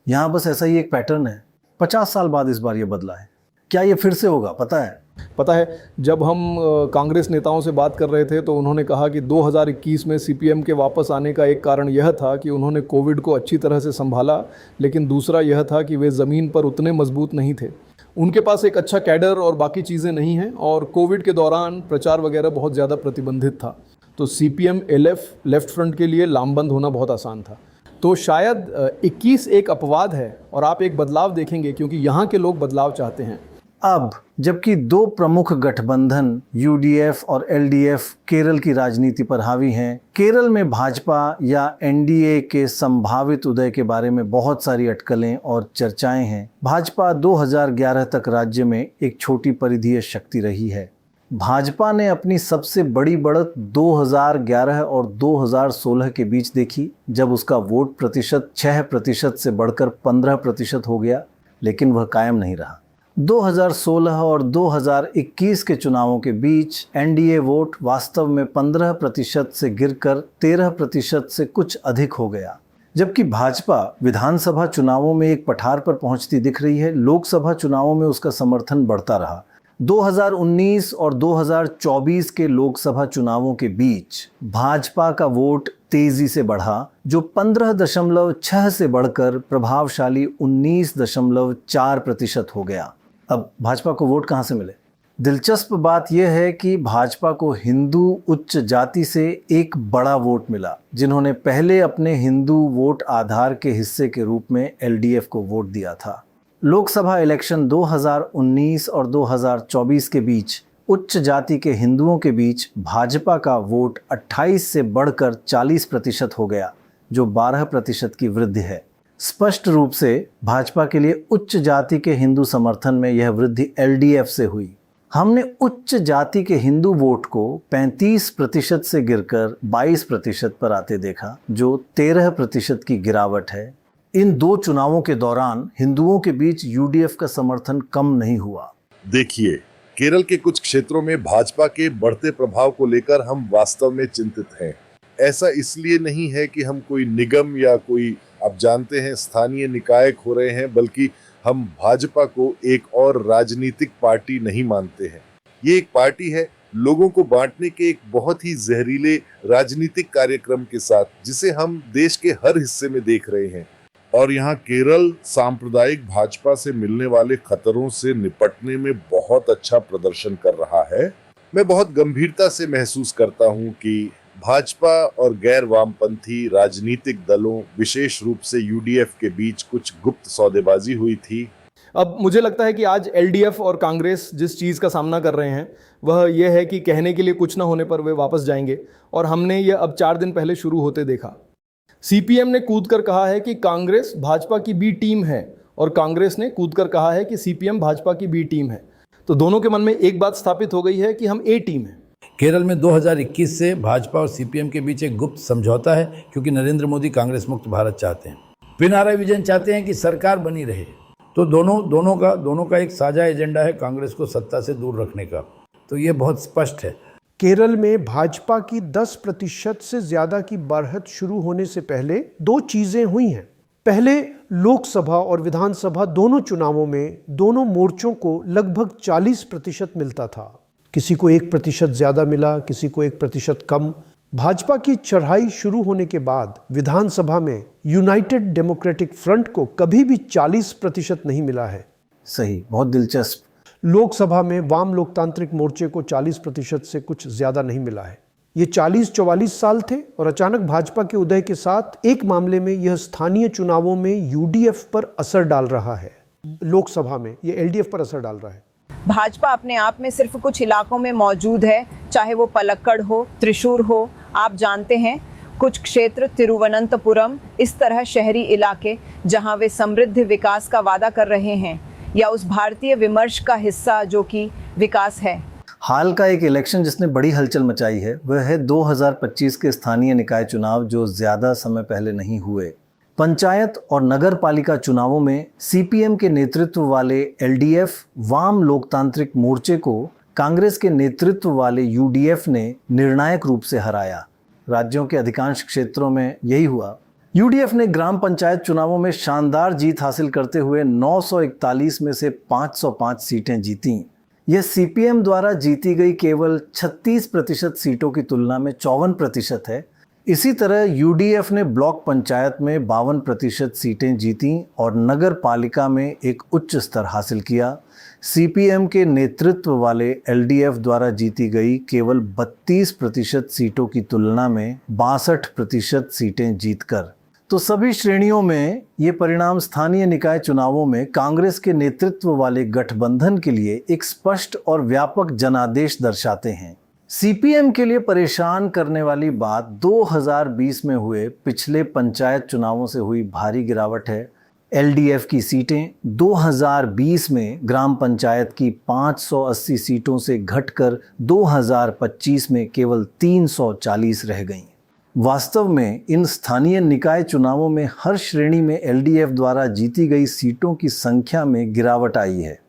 यहाँ बस ऐसा ही एक पैटर्न है। 50 साल बाद इस बार ये बदला है। क्या ये फिर से होगा? पता है, जब हम कांग्रेस नेताओं से बात कर रहे थे तो उन्होंने कहा कि 2021 में सीपीएम के वापस आने का एक कारण यह था कि उन्होंने कोविड को अच्छी तरह से संभाला, लेकिन दूसरा यह था कि वे ज़मीन पर उतने मजबूत नहीं थे। उनके पास एक अच्छा कैडर और बाकी चीज़ें नहीं हैं, और कोविड के दौरान प्रचार वगैरह बहुत ज़्यादा प्रतिबंधित था। तो सीपीएम एलएफ लेफ्ट फ्रंट के लिए लामबंद होना बहुत आसान था। तो शायद 21 एक अपवाद है और आप एक बदलाव देखेंगे, क्योंकि यहाँ के लोग बदलाव चाहते हैं। अब जबकि दो प्रमुख गठबंधन यूडीएफ और एलडीएफ केरल की राजनीति पर हावी हैं, केरल में भाजपा या एनडीए के संभावित उदय के बारे में बहुत सारी अटकलें और चर्चाएं हैं। भाजपा 2011 तक राज्य में एक छोटी परिधीय शक्ति रही है। भाजपा ने अपनी सबसे बड़ी बढ़त 2011 और 2016 के बीच देखी, जब उसका वोट प्रतिशत 6% से बढ़कर 15% हो गया, लेकिन वह कायम नहीं रहा। 2016 और 2021 के चुनावों के बीच एनडीए वोट वास्तव में 15% से गिरकर 13% से कुछ अधिक हो गया, जबकि भाजपा विधानसभा चुनावों में एक पठार पर पहुंचती दिख रही है। लोकसभा चुनावों में उसका समर्थन बढ़ता रहा। 2019 और 2024 के लोकसभा चुनावों के बीच भाजपा का वोट तेजी से बढ़ा, जो 15.6 से बढ़कर प्रभावशाली 19.4% हो गया। अब भाजपा को वोट कहां से मिले? दिलचस्प बात यह है कि भाजपा को हिंदू उच्च जाति से एक बड़ा वोट मिला, जिन्होंने पहले अपने हिंदू वोट आधार के हिस्से के रूप में एलडीएफ को वोट दिया था। लोकसभा इलेक्शन 2019 और 2024 के बीच उच्च जाति के हिंदुओं के बीच भाजपा का वोट 28 से बढ़कर 40% हो गया, जो 12% की वृद्धि है। स्पष्ट रूप से भाजपा के लिए उच्च जाति के हिंदू समर्थन में यह वृद्धि एलडीएफ से हुई। हमने उच्च जाति के हिंदू वोट को 35% से गिरकर 22% पर आते देखा, जो 13% की गिरावट है। इन दो चुनावों के दौरान हिंदुओं के बीच यूडीएफ का समर्थन कम नहीं हुआ।
देखिए, केरल के कुछ क्षेत्रों में भाजपा के बढ़ते प्रभाव को लेकर हम वास्तव में चिंतित हैं। ऐसा इसलिए नहीं है कि हम कोई निगम या कोई, आप जानते हैं, स्थानीय निकाय खो रहे हैं, बल्कि हम भाजपा को एक और राजनीतिक पार्टी नहीं मानते हैं। ये एक पार्टी है लोगों को बांटने के एक बहुत ही जहरीले राजनीतिक कार्यक्रम के साथ, जिसे हम देश के हर हिस्से में देख रहे हैं। और यहाँ केरल सांप्रदायिक भाजपा से मिलने वाले खतरों से निपटने में बहुत अच्छा प्रदर्शन कर रहा है। मैं बहुत गंभीरता से महसूस करता हूँ कि भाजपा और गैर वामपंथी राजनीतिक दलों, विशेष रूप से यूडीएफ के बीच कुछ गुप्त सौदेबाजी हुई थी।
अब मुझे लगता है कि आज एलडीएफ और कांग्रेस जिस चीज़ का सामना कर रहे हैं वह यह है कि कहने के लिए कुछ ना होने पर वे वापस जाएंगे, और हमने यह अब 4 दिन पहले शुरू होते देखा। सीपीएम ने कूदकर कहा है कि कांग्रेस भाजपा की बी टीम है, और कांग्रेस ने कूदकर कहा है कि सीपीएम भाजपा की बी टीम है। तो दोनों के मन में एक बात स्थापित हो गई है कि हम ए टीम हैं।
केरल में 2021 से भाजपा और सीपीएम के बीच एक गुप्त समझौता है, क्योंकि नरेंद्र मोदी कांग्रेस मुक्त भारत चाहते हैं। पिनाराई विजयन चाहते हैं कि सरकार बनी रहे। तो दोनों का एक साझा एजेंडा है कांग्रेस को सत्ता से दूर रखने का। तो ये बहुत स्पष्ट है।
केरल में भाजपा की 10% से ज़्यादा की बढ़त शुरू होने से पहले दो चीज़ें हुई हैं। पहले लोकसभा और विधानसभा दोनों चुनावों में दोनों मोर्चों को लगभग 40% मिलता था। किसी को 1% ज़्यादा मिला, किसी को 1% कम। भाजपा की चढ़ाई शुरू होने के बाद विधानसभा में यूनाइटेड डेमोक्रेटिक फ्रंट को कभी भी 40% नहीं मिला है।
सही, बहुत दिलचस्प।
लोकसभा में वाम लोकतांत्रिक मोर्चे को 40% से कुछ ज़्यादा नहीं मिला है। ये 40-44 साल थे और अचानक भाजपा के उदय के साथ एक मामले में यह स्थानीय चुनावों में यूडीएफ पर असर डाल रहा है। लोकसभा में ये एलडीएफ पर असर डाल रहा है।
भाजपा अपने आप में सिर्फ कुछ इलाकों में मौजूद है, चाहे वो पलक्कड़ हो, त्रिशूर हो। आप जानते हैं कुछ क्षेत्र तिरुवनंतपुरम, इस तरह शहरी इलाके जहां वे समृद्ध विकास का वादा कर रहे हैं, या उस भारतीय विमर्श का हिस्सा जो कि विकास है।
हाल का एक इलेक्शन जिसने बड़ी हलचल मचाई है वह है 2025 के स्थानीय निकाय चुनाव, जो ज़्यादा समय पहले नहीं हुए। पंचायत और नगर पालिका चुनावों में सीपीएम के नेतृत्व वाले एलडीएफ वाम लोकतांत्रिक मोर्चे को कांग्रेस के नेतृत्व वाले यूडीएफ ने निर्णायक रूप से हराया। राज्यों के अधिकांश क्षेत्रों में यही हुआ। यूडीएफ ने ग्राम पंचायत चुनावों में शानदार जीत हासिल करते हुए 941 में से 505 सीटें जीतीं। यह सीपीएम द्वारा जीती गई केवल 36% सीटों की तुलना में 54% है। इसी तरह यूडीएफ ने ब्लॉक पंचायत में 52% सीटें जीतीं और नगर पालिका में एक उच्च स्तर हासिल किया। सीपीएम के नेतृत्व वाले एलडीएफ द्वारा जीती गई केवल 32% सीटों की तुलना में 62% सीटें जीतकर। तो सभी श्रेणियों में ये परिणाम स्थानीय निकाय चुनावों में कांग्रेस के नेतृत्व वाले गठबंधन के लिए एक स्पष्ट और व्यापक जनादेश दर्शाते हैं। सीपीएम के लिए परेशान करने वाली बात 2020 में हुए पिछले पंचायत चुनावों से हुई भारी गिरावट है। एलडीएफ की सीटें 2020 में ग्राम पंचायत की 580 सीटों से घटकर 2025 में केवल 340 रह गईं। वास्तव में इन स्थानीय निकाय चुनावों में हर श्रेणी में एलडीएफ द्वारा जीती गई सीटों की संख्या में गिरावट आई है।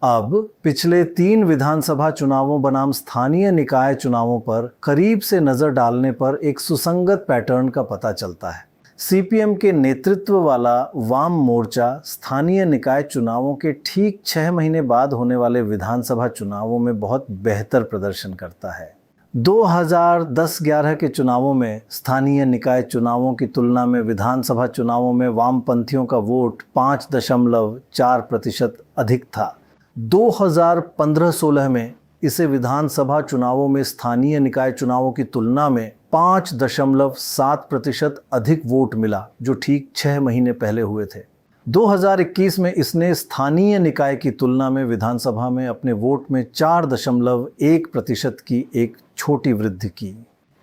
अब पिछले 3 विधानसभा चुनावों बनाम स्थानीय निकाय चुनावों पर करीब से नजर डालने पर एक सुसंगत पैटर्न का पता चलता है। सीपीएम के नेतृत्व वाला वाम मोर्चा स्थानीय निकाय चुनावों के ठीक 6 महीने बाद होने वाले विधानसभा चुनावों में बहुत बेहतर प्रदर्शन करता है। 2010-11 के चुनावों में स्थानीय निकाय चुनावों की तुलना में विधानसभा चुनावों में वामपंथियों का वोट 5.4% अधिक था। 2015-16 में इसे विधानसभा चुनावों में स्थानीय निकाय चुनावों की तुलना में 5.7% अधिक वोट मिला, जो ठीक 6 महीने पहले हुए थे। 2021 में इसने स्थानीय निकाय की तुलना में विधानसभा में अपने वोट में 4.1% की एक छोटी वृद्धि की।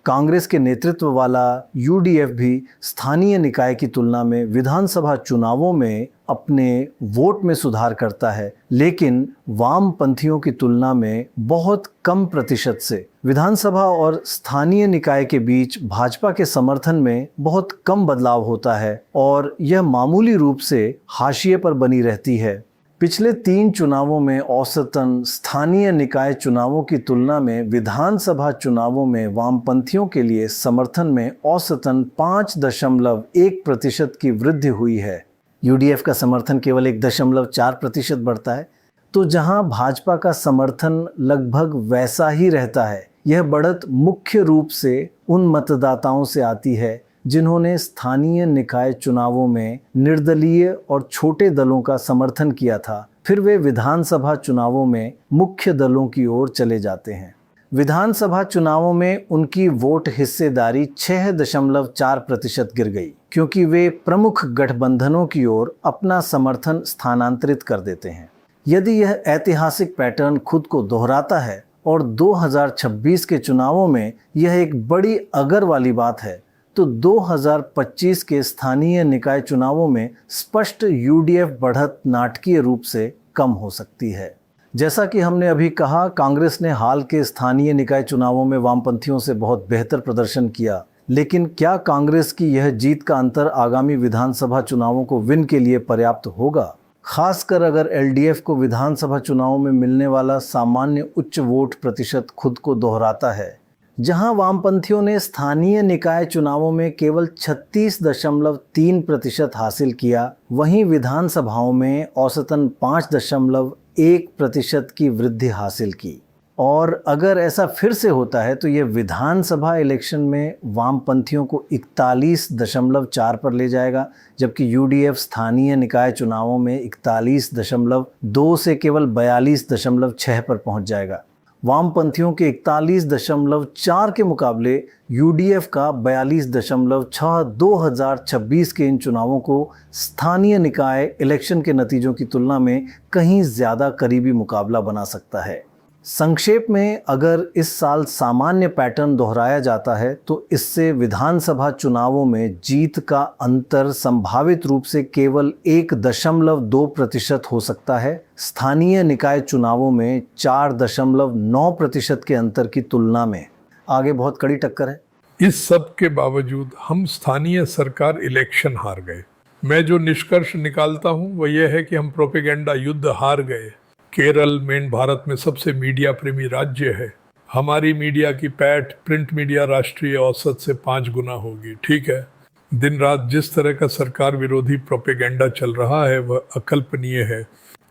कांग्रेस के नेतृत्व वाला यूडीएफ भी स्थानीय निकाय की तुलना में विधानसभा चुनावों में अपने वोट में सुधार करता है, लेकिन वामपंथियों की तुलना में बहुत कम प्रतिशत से। विधानसभा और स्थानीय निकाय के बीच भाजपा के समर्थन में बहुत कम बदलाव होता है और यह मामूली रूप से हाशिए पर बनी रहती है। पिछले 3 चुनावों में औसतन स्थानीय निकाय चुनावों की तुलना में विधानसभा चुनावों में वामपंथियों के लिए समर्थन में औसतन 5.1% की वृद्धि हुई है। यूडीएफ का समर्थन केवल 1.4% बढ़ता है। तो जहां भाजपा का समर्थन लगभग वैसा ही रहता है, यह बढ़त मुख्य रूप से उन मतदाताओं से आती है जिन्होंने स्थानीय निकाय चुनावों में निर्दलीय और छोटे दलों का समर्थन किया था। फिर वे विधानसभा चुनावों में मुख्य दलों की ओर चले जाते हैं। विधानसभा चुनावों में उनकी वोट हिस्सेदारी 6.4% गिर गई, क्योंकि वे प्रमुख गठबंधनों की ओर अपना समर्थन स्थानांतरित कर देते हैं। यदि यह ऐतिहासिक पैटर्न खुद को दोहराता है और 2026 के चुनावों में यह एक बड़ी अगर वाली बात है, तो 2025 के स्थानीय निकाय चुनावों में स्पष्ट यूडीएफ बढ़त नाटकीय रूप से कम हो सकती है। जैसा कि हमने अभी कहा, कांग्रेस ने हाल के स्थानीय निकाय चुनावों में वामपंथियों से बहुत बेहतर प्रदर्शन किया, लेकिन क्या कांग्रेस की यह जीत का अंतर आगामी विधानसभा चुनावों को विन के लिए पर्याप्त होगा? खासकर अगर एलडीएफ को विधानसभा चुनाव में मिलने वाला सामान्य उच्च वोट प्रतिशत खुद को दोहराता है। जहां वामपंथियों ने स्थानीय निकाय चुनावों में केवल 36.3% हासिल किया, वहीं विधानसभाओं में औसतन 5.1% की वृद्धि हासिल की। और अगर ऐसा फिर से होता है तो ये विधानसभा इलेक्शन में वामपंथियों को 41.4 पर ले जाएगा, जबकि यूडीएफ स्थानीय निकाय चुनावों में 41.2 से केवल 42.6 पर पहुंच जाएगा। वामपंथियों के 41.4 के मुकाबले यूडीएफ का 42.6 2026 के इन चुनावों को स्थानीय निकाय इलेक्शन के नतीजों की तुलना में कहीं ज़्यादा करीबी मुकाबला बना सकता है। संक्षेप में, अगर इस साल सामान्य पैटर्न दोहराया जाता है तो इससे विधानसभा चुनावों में जीत का अंतर संभावित रूप से केवल 1.2% हो सकता है, स्थानीय निकाय चुनावों में 4.9% के अंतर की तुलना में। आगे बहुत कड़ी टक्कर है।
इस सब के बावजूद हम स्थानीय सरकार इलेक्शन हार गए। मैं जो निष्कर्ष निकालता हूं वह यह है कि हम प्रोपेगेंडा युद्ध हार गए। केरल मेन भारत में सबसे मीडिया प्रेमी राज्य है। हमारी मीडिया की पैठ प्रिंट मीडिया राष्ट्रीय औसत से 5 गुना होगी। ठीक है, दिन रात जिस तरह का सरकार विरोधी प्रोपेगेंडा चल रहा है वह अकल्पनीय है।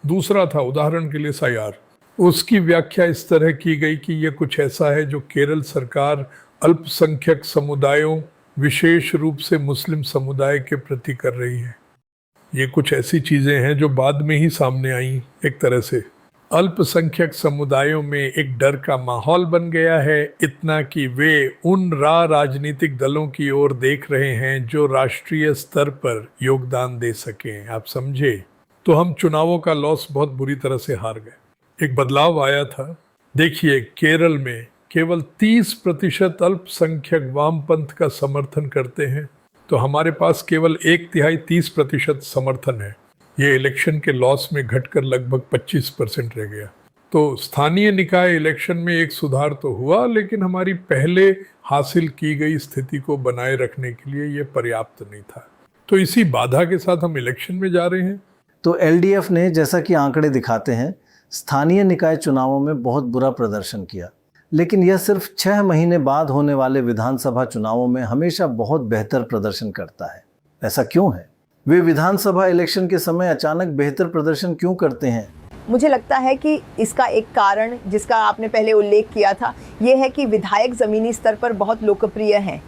दूसरा था, उदाहरण के लिए SIR, उसकी व्याख्या इस तरह की गई कि यह कुछ ऐसा है जो केरल सरकार अल्पसंख्यक समुदायों, विशेष रूप से मुस्लिम समुदाय के प्रति कर रही है। ये कुछ ऐसी चीज़ें हैं जो बाद में ही सामने आई। एक तरह से अल्पसंख्यक समुदायों में एक डर का माहौल बन गया है, इतना कि वे उन राजनीतिक दलों की ओर देख रहे हैं जो राष्ट्रीय स्तर पर योगदान दे सकें। आप समझे? तो हम चुनावों का लॉस बहुत बुरी तरह से हार गए। एक बदलाव आया था। देखिए, केरल में केवल 30% अल्पसंख्यक वामपंथ का समर्थन करते हैं, तो हमारे पास केवल 1/3 30% समर्थन है। ये इलेक्शन के लॉस में घटकर लगभग 25% रह गया। तो स्थानीय निकाय इलेक्शन में एक सुधार तो हुआ, लेकिन हमारी पहले हासिल की गई स्थिति को बनाए रखने के लिए ये पर्याप्त नहीं था। तो इसी बाधा के साथ हम इलेक्शन में जा रहे हैं।
तो एलडीएफ ने, जैसा कि आंकड़े दिखाते हैं, स्थानीय निकाय चुनावों में बहुत बुरा प्रदर्शन किया, लेकिन यह सिर्फ 6 महीने बाद होने वाले विधानसभा चुनावों में हमेशा बहुत बेहतर प्रदर्शन करता है। ऐसा क्यों है? वे विधानसभा इलेक्शन के समय अचानक बेहतर प्रदर्शन क्यों करते हैं?
मुझे लगता है कि इसका एक कारण, जिसका आपने पहले उल्लेख किया था, ये है कि विधायक ज़मीनी स्तर पर बहुत लोकप्रिय हैं।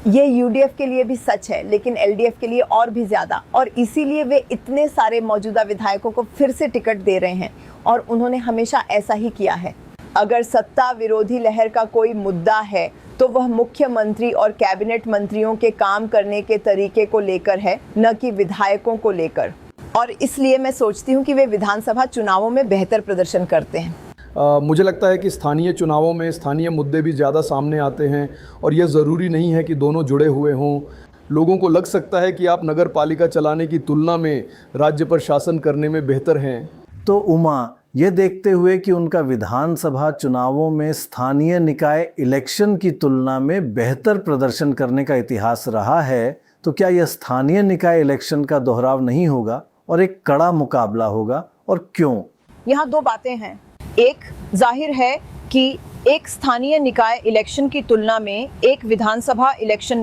ये यूडीएफ के लिए भी सच है, लेकिन एलडीएफ के लिए और भी ज़्यादा, और इसीलिए वे इतने सारे मौजूदा विधायकों को फिर से टिकट दे रहे हैं, और उन्होंने हमेशा ऐसा ही किया है। अगर सत्ता विरोधी लहर का कोई मुद्दा है तो वह मुख्यमंत्री और कैबिनेट मंत्रियों के काम करने के तरीके को लेकर है, न कि विधायकों को लेकर। और इसलिए मैं सोचती हूँ कि वे विधानसभा चुनावों में बेहतर प्रदर्शन करते हैं।
मुझे लगता है कि स्थानीय चुनावों में स्थानीय मुद्दे भी ज़्यादा सामने आते हैं, और यह ज़रूरी नहीं है कि दोनों जुड़े हुए हों। लोगों को लग सकता है कि आप नगर पालिका चलाने की तुलना में राज्य पर शासन करने में बेहतर हैं।
तो उमा, ये देखते हुए कि उनका विधानसभा चुनावों में स्थानीय निकाय इलेक्शन की तुलना में बेहतर प्रदर्शन करने का इतिहास रहा है, तो क्या यह स्थानीय निकाय इलेक्शन का दोहराव नहीं होगा और एक कड़ा मुकाबला होगा, और क्यों?
यहाँ 2 बातें हैं। एक, जाहिर है कि एक स्थानीय निकाय इलेक्शन की तुलना में एक विधानसभा इलेक्शन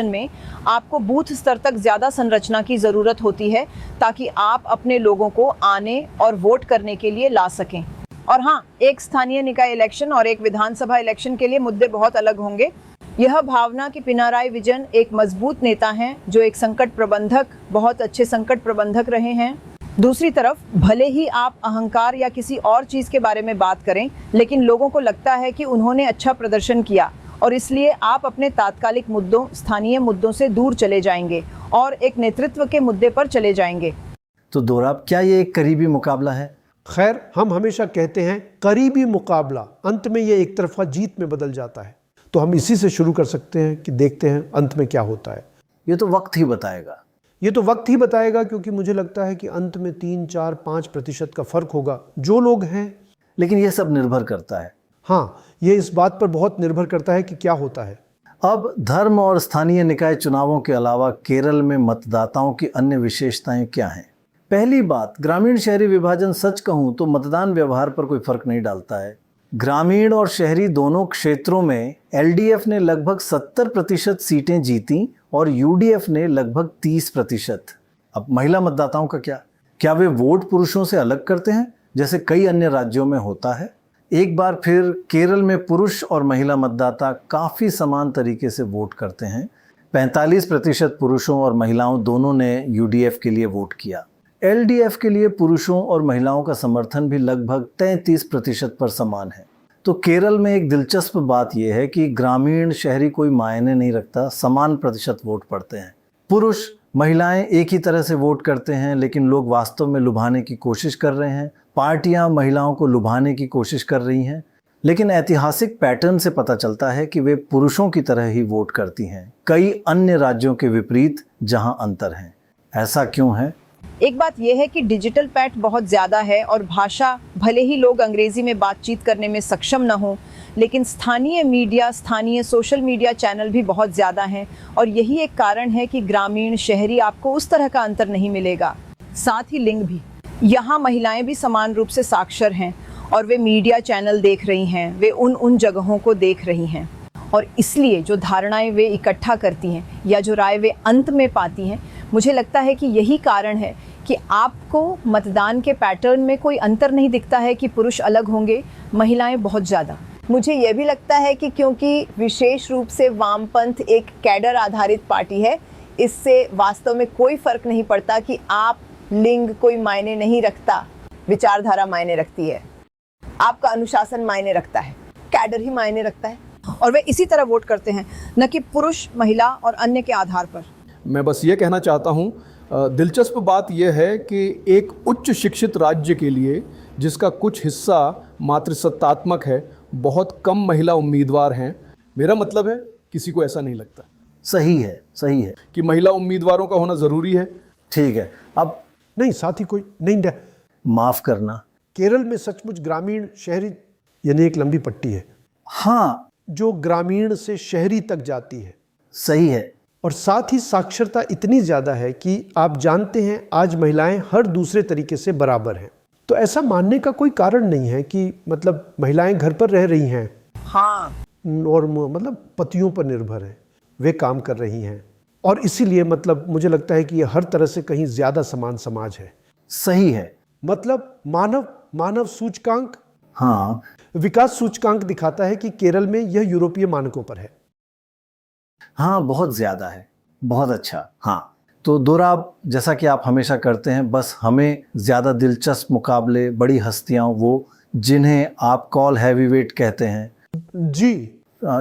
में आपको बूथ स्तर तक ज़्यादा संरचना की ज़रूरत होती है, ताकि आप अपने लोगों को आने और वोट करने के लिए ला सकें। और हाँ, एक स्थानीय निकाय इलेक्शन और एक विधानसभा इलेक्शन के लिए मुद्दे बहुत अलग होंगे। यह भावना कि पिनाराई विजयन एक मजबूत नेता हैं, जो एक संकट प्रबंधक, बहुत अच्छे संकट प्रबंधक रहे हैं। दूसरी तरफ, भले ही आप अहंकार या किसी और चीज़ के बारे में बात करें, लेकिन लोगों को लगता है कि उन्होंने अच्छा प्रदर्शन किया, और इसलिए आप अपने तात्कालिक मुद्दों, स्थानीय मुद्दों से दूर चले जाएंगे और एक नेतृत्व के मुद्दे पर चले जाएंगे।
तो दोराब, क्या ये एक करीबी मुकाबला है?
खैर, हम हमेशा कहते हैं करीबी मुकाबला अंत में ये एक तरफा जीत में बदल जाता है। तो हम इसी से शुरू कर सकते हैं कि देखते हैं अंत में क्या होता है।
ये तो वक्त ही बताएगा।
क्योंकि मुझे लगता है कि अंत में 3, 4, 5% का फर्क होगा जो लोग हैं।
लेकिन ये सब निर्भर करता है।
हाँ, ये इस बात पर बहुत निर्भर करता है कि क्या होता है।
अब धर्म और स्थानीय निकाय चुनावों के अलावा केरल में मतदाताओं की अन्य विशेषताएं क्या हैं? पहली बात, ग्रामीण शहरी विभाजन सच कहूँ तो मतदान व्यवहार पर कोई फर्क नहीं डालता है। ग्रामीण और शहरी दोनों क्षेत्रों में एलडीएफ ने लगभग 70% सीटें जीती और यूडीएफ ने लगभग 30%। अब महिला मतदाताओं का क्या वे वोट पुरुषों से अलग करते हैं जैसे कई अन्य राज्यों में होता है? एक बार फिर केरल में पुरुष और महिला मतदाता काफ़ी समान तरीके से वोट करते हैं। 45% पुरुषों और महिलाओं दोनों ने यूडीएफ के लिए वोट किया। एलडीएफ के लिए पुरुषों और महिलाओं का समर्थन भी लगभग 33% पर समान है। तो केरल में एक दिलचस्प बात यह है कि ग्रामीण शहरी कोई मायने नहीं रखता, समान प्रतिशत वोट पड़ते हैं। पुरुष महिलाएं एक ही तरह से वोट करते हैं, लेकिन लोग वास्तव में लुभाने की कोशिश कर रहे हैं। पार्टियां महिलाओं को लुभाने की कोशिश कर रही हैं, लेकिन ऐतिहासिक पैटर्न से पता चलता है कि वे पुरुषों की तरह ही वोट करती हैं, कई अन्य राज्यों के विपरीत जहां अंतर है। ऐसा क्यों है?
एक बात यह है कि डिजिटल पैठ बहुत ज़्यादा है और भाषा, भले ही लोग अंग्रेज़ी में बातचीत करने में सक्षम न हो, लेकिन स्थानीय मीडिया, स्थानीय सोशल मीडिया चैनल भी बहुत ज़्यादा हैं और यही एक कारण है कि ग्रामीण शहरी आपको उस तरह का अंतर नहीं मिलेगा। साथ ही लिंग भी, यहाँ महिलाएं भी समान रूप से साक्षर हैं और वे मीडिया चैनल देख रही हैं, वे उन जगहों को देख रही हैं और इसलिए जो धारणाएं वे इकट्ठा करती हैं या जो राय वे अंत में पाती हैं, मुझे लगता है कि यही कारण है कि आपको मतदान के पैटर्न में कोई अंतर नहीं दिखता है कि पुरुष अलग होंगे, महिलाएं बहुत ज़्यादा। मुझे यह भी लगता है कि क्योंकि विशेष रूप से वामपंथ एक कैडर आधारित पार्टी है, इससे वास्तव में कोई फ़र्क नहीं पड़ता कि आप लिंग कोई मायने नहीं रखता, विचारधारा मायने रखती है, आपका अनुशासन मायने रखता है, कैडर ही मायने रखता है और वे इसी तरह वोट करते हैं, न कि पुरुष, महिला और अन्य के आधार पर।
मैं बस ये कहना चाहता हूँ, दिलचस्प बात यह है कि एक उच्च शिक्षित राज्य के लिए जिसका कुछ हिस्सा मातृसत्तात्मक है, बहुत कम महिला उम्मीदवार हैं। मेरा मतलब है किसी को ऐसा नहीं लगता।
सही है
कि महिला उम्मीदवारों का होना ज़रूरी है।
ठीक है, अब
नहीं, साथ ही कोई नहीं,
माफ़ करना,
केरल में सचमुच ग्रामीण शहरी यानी एक लंबी पट्टी है,
हाँ,
जो ग्रामीण से शहरी तक जाती है।
सही है।
और साथ ही साक्षरता इतनी ज़्यादा है कि आप जानते हैं आज महिलाएं हर दूसरे तरीके से बराबर हैं। तो ऐसा मानने का कोई कारण नहीं है कि मतलब महिलाएं घर पर रह रही हैं,
हाँ,
और मतलब पतियों पर निर्भर हैं, वे काम कर रही हैं और इसीलिए मतलब मुझे लगता है कि ये हर तरह से कहीं ज़्यादा समान समाज है।
सही है।
मतलब मानव सूचकांक,
हाँ,
विकास सूचकांक दिखाता है कि केरल में यह यूरोपीय मानकों पर है।
हाँ, बहुत ज़्यादा है। बहुत अच्छा। हाँ, तो दोराब, जैसा कि आप हमेशा करते हैं, बस हमें ज़्यादा दिलचस्प मुकाबले, बड़ी हस्तियाँ, वो जिन्हें आप कॉल हैवीवेट कहते हैं
जी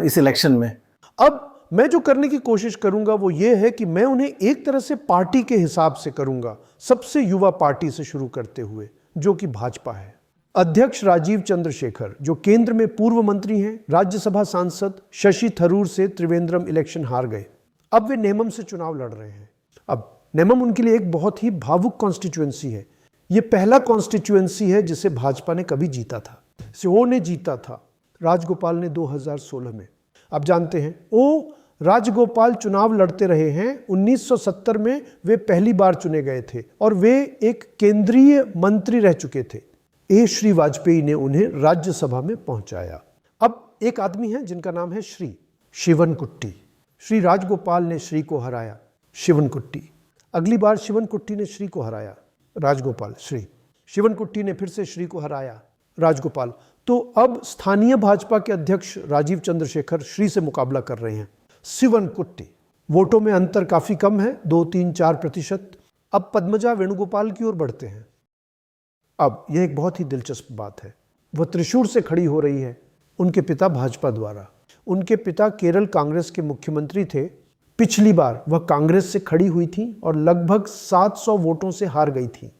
इस इलेक्शन में।
अब मैं जो करने की कोशिश करूंगा वो ये है कि मैं उन्हें एक तरह से पार्टी के हिसाब से करूंगा, सबसे युवा पार्टी से शुरू करते हुए, जो कि भाजपा है। अध्यक्ष राजीव चंद्रशेखर, जो केंद्र में पूर्व मंत्री हैं, राज्यसभा सांसद शशि थरूर से त्रिवेंद्रम इलेक्शन हार गए। अब वे नेमम से चुनाव लड़ रहे हैं। अब नेमम उनके लिए एक बहुत ही भावुक कॉन्स्टिट्यूएंसी है। ये पहला कॉन्स्टिट्यूएंसी है जिसे भाजपा ने कभी जीता था। सीओ ने जीता था, राजगोपाल ने 2016 में। आप जानते हैं ओ राजगोपाल चुनाव लड़ते रहे हैं। 1970 में वे पहली बार चुने गए थे और वे एक केंद्रीय मंत्री रह चुके थे। श्री वाजपेयी ने उन्हें राज्यसभा में पहुंचाया। अब एक आदमी है जिनका नाम है शिवनकुट्टी। श्री राजगोपाल ने श्री को हराया, शिवनकुट्टी। अगली बार शिवनकुट्टी ने श्री को हराया, राजगोपाल, श्री। शिवनकुट्टी ने फिर से श्री को हराया, राजगोपाल। तो अब स्थानीय भाजपा के अध्यक्ष राजीव चंद्रशेखर श्री से मुकाबला कर रहे हैं। शिवनकुट्टी, वोटों में अंतर काफी कम है, 2-3-4%। अब पद्मजा वेणुगोपाल की ओर बढ़ते हैं। अब यह एक बहुत ही दिलचस्प बात है, वह त्रिशूर से खड़ी हो रही है, उनके पिता भाजपा द्वारा। उनके पिता केरल कांग्रेस के मुख्यमंत्री थे। पिछली बार वह कांग्रेस से खड़ी हुई थी और लगभग 700 वोटों से हार गई थी।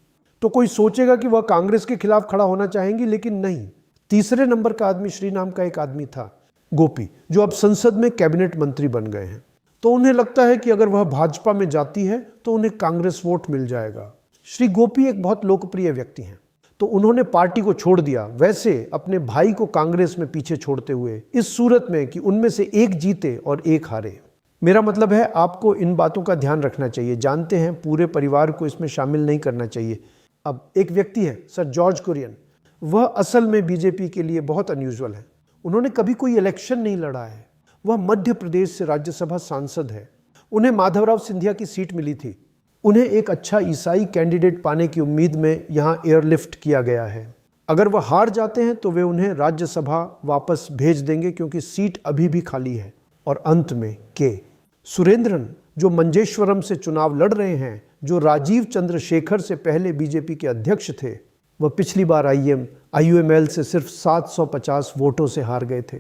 तो कोई सोचेगा कि वह कांग्रेस के खिलाफ खड़ा होना चाहेंगी, लेकिन नहीं। तीसरे नंबर का आदमी श्री नाम का एक आदमी था, गोपी, जो अब संसद में कैबिनेट मंत्री बन गए हैं। तो उन्हें लगता है कि अगर वह भाजपा में जाती है तो उन्हें कांग्रेस वोट मिल जाएगा। श्री गोपी एक बहुत लोकप्रिय व्यक्ति हैं, तो उन्होंने पार्टी को छोड़ दिया, वैसे अपने भाई को कांग्रेस में पीछे छोड़ते हुए, इस सूरत में कि उनमें से एक जीते और एक हारे। मेरा मतलब है आपको इन बातों का ध्यान रखना चाहिए। जानते हैं पूरे परिवार को इसमें शामिल नहीं करना चाहिए। अब एक व्यक्ति है सर जॉर्ज कुरियन, वह असल में बीजेपी के लिए बहुत अनयूजुअल है। उन्होंने कभी कोई इलेक्शन नहीं लड़ा है। वह मध्य प्रदेश से राज्यसभा सांसद है। उन्हें माधवराव सिंधिया की सीट मिली थी। उन्हें एक अच्छा ईसाई कैंडिडेट पाने की उम्मीद में यहाँ एयरलिफ्ट किया गया है। अगर वह हार जाते हैं तो वे उन्हें राज्यसभा वापस भेज देंगे क्योंकि सीट अभी भी खाली है। और अंत में के सुरेंद्रन जो मंजेश्वरम से चुनाव लड़ रहे हैं, जो राजीव चंद्रशेखर से पहले बीजेपी के अध्यक्ष थे, वह पिछली बार IUML से सिर्फ 750 वोटों से हार गए थे।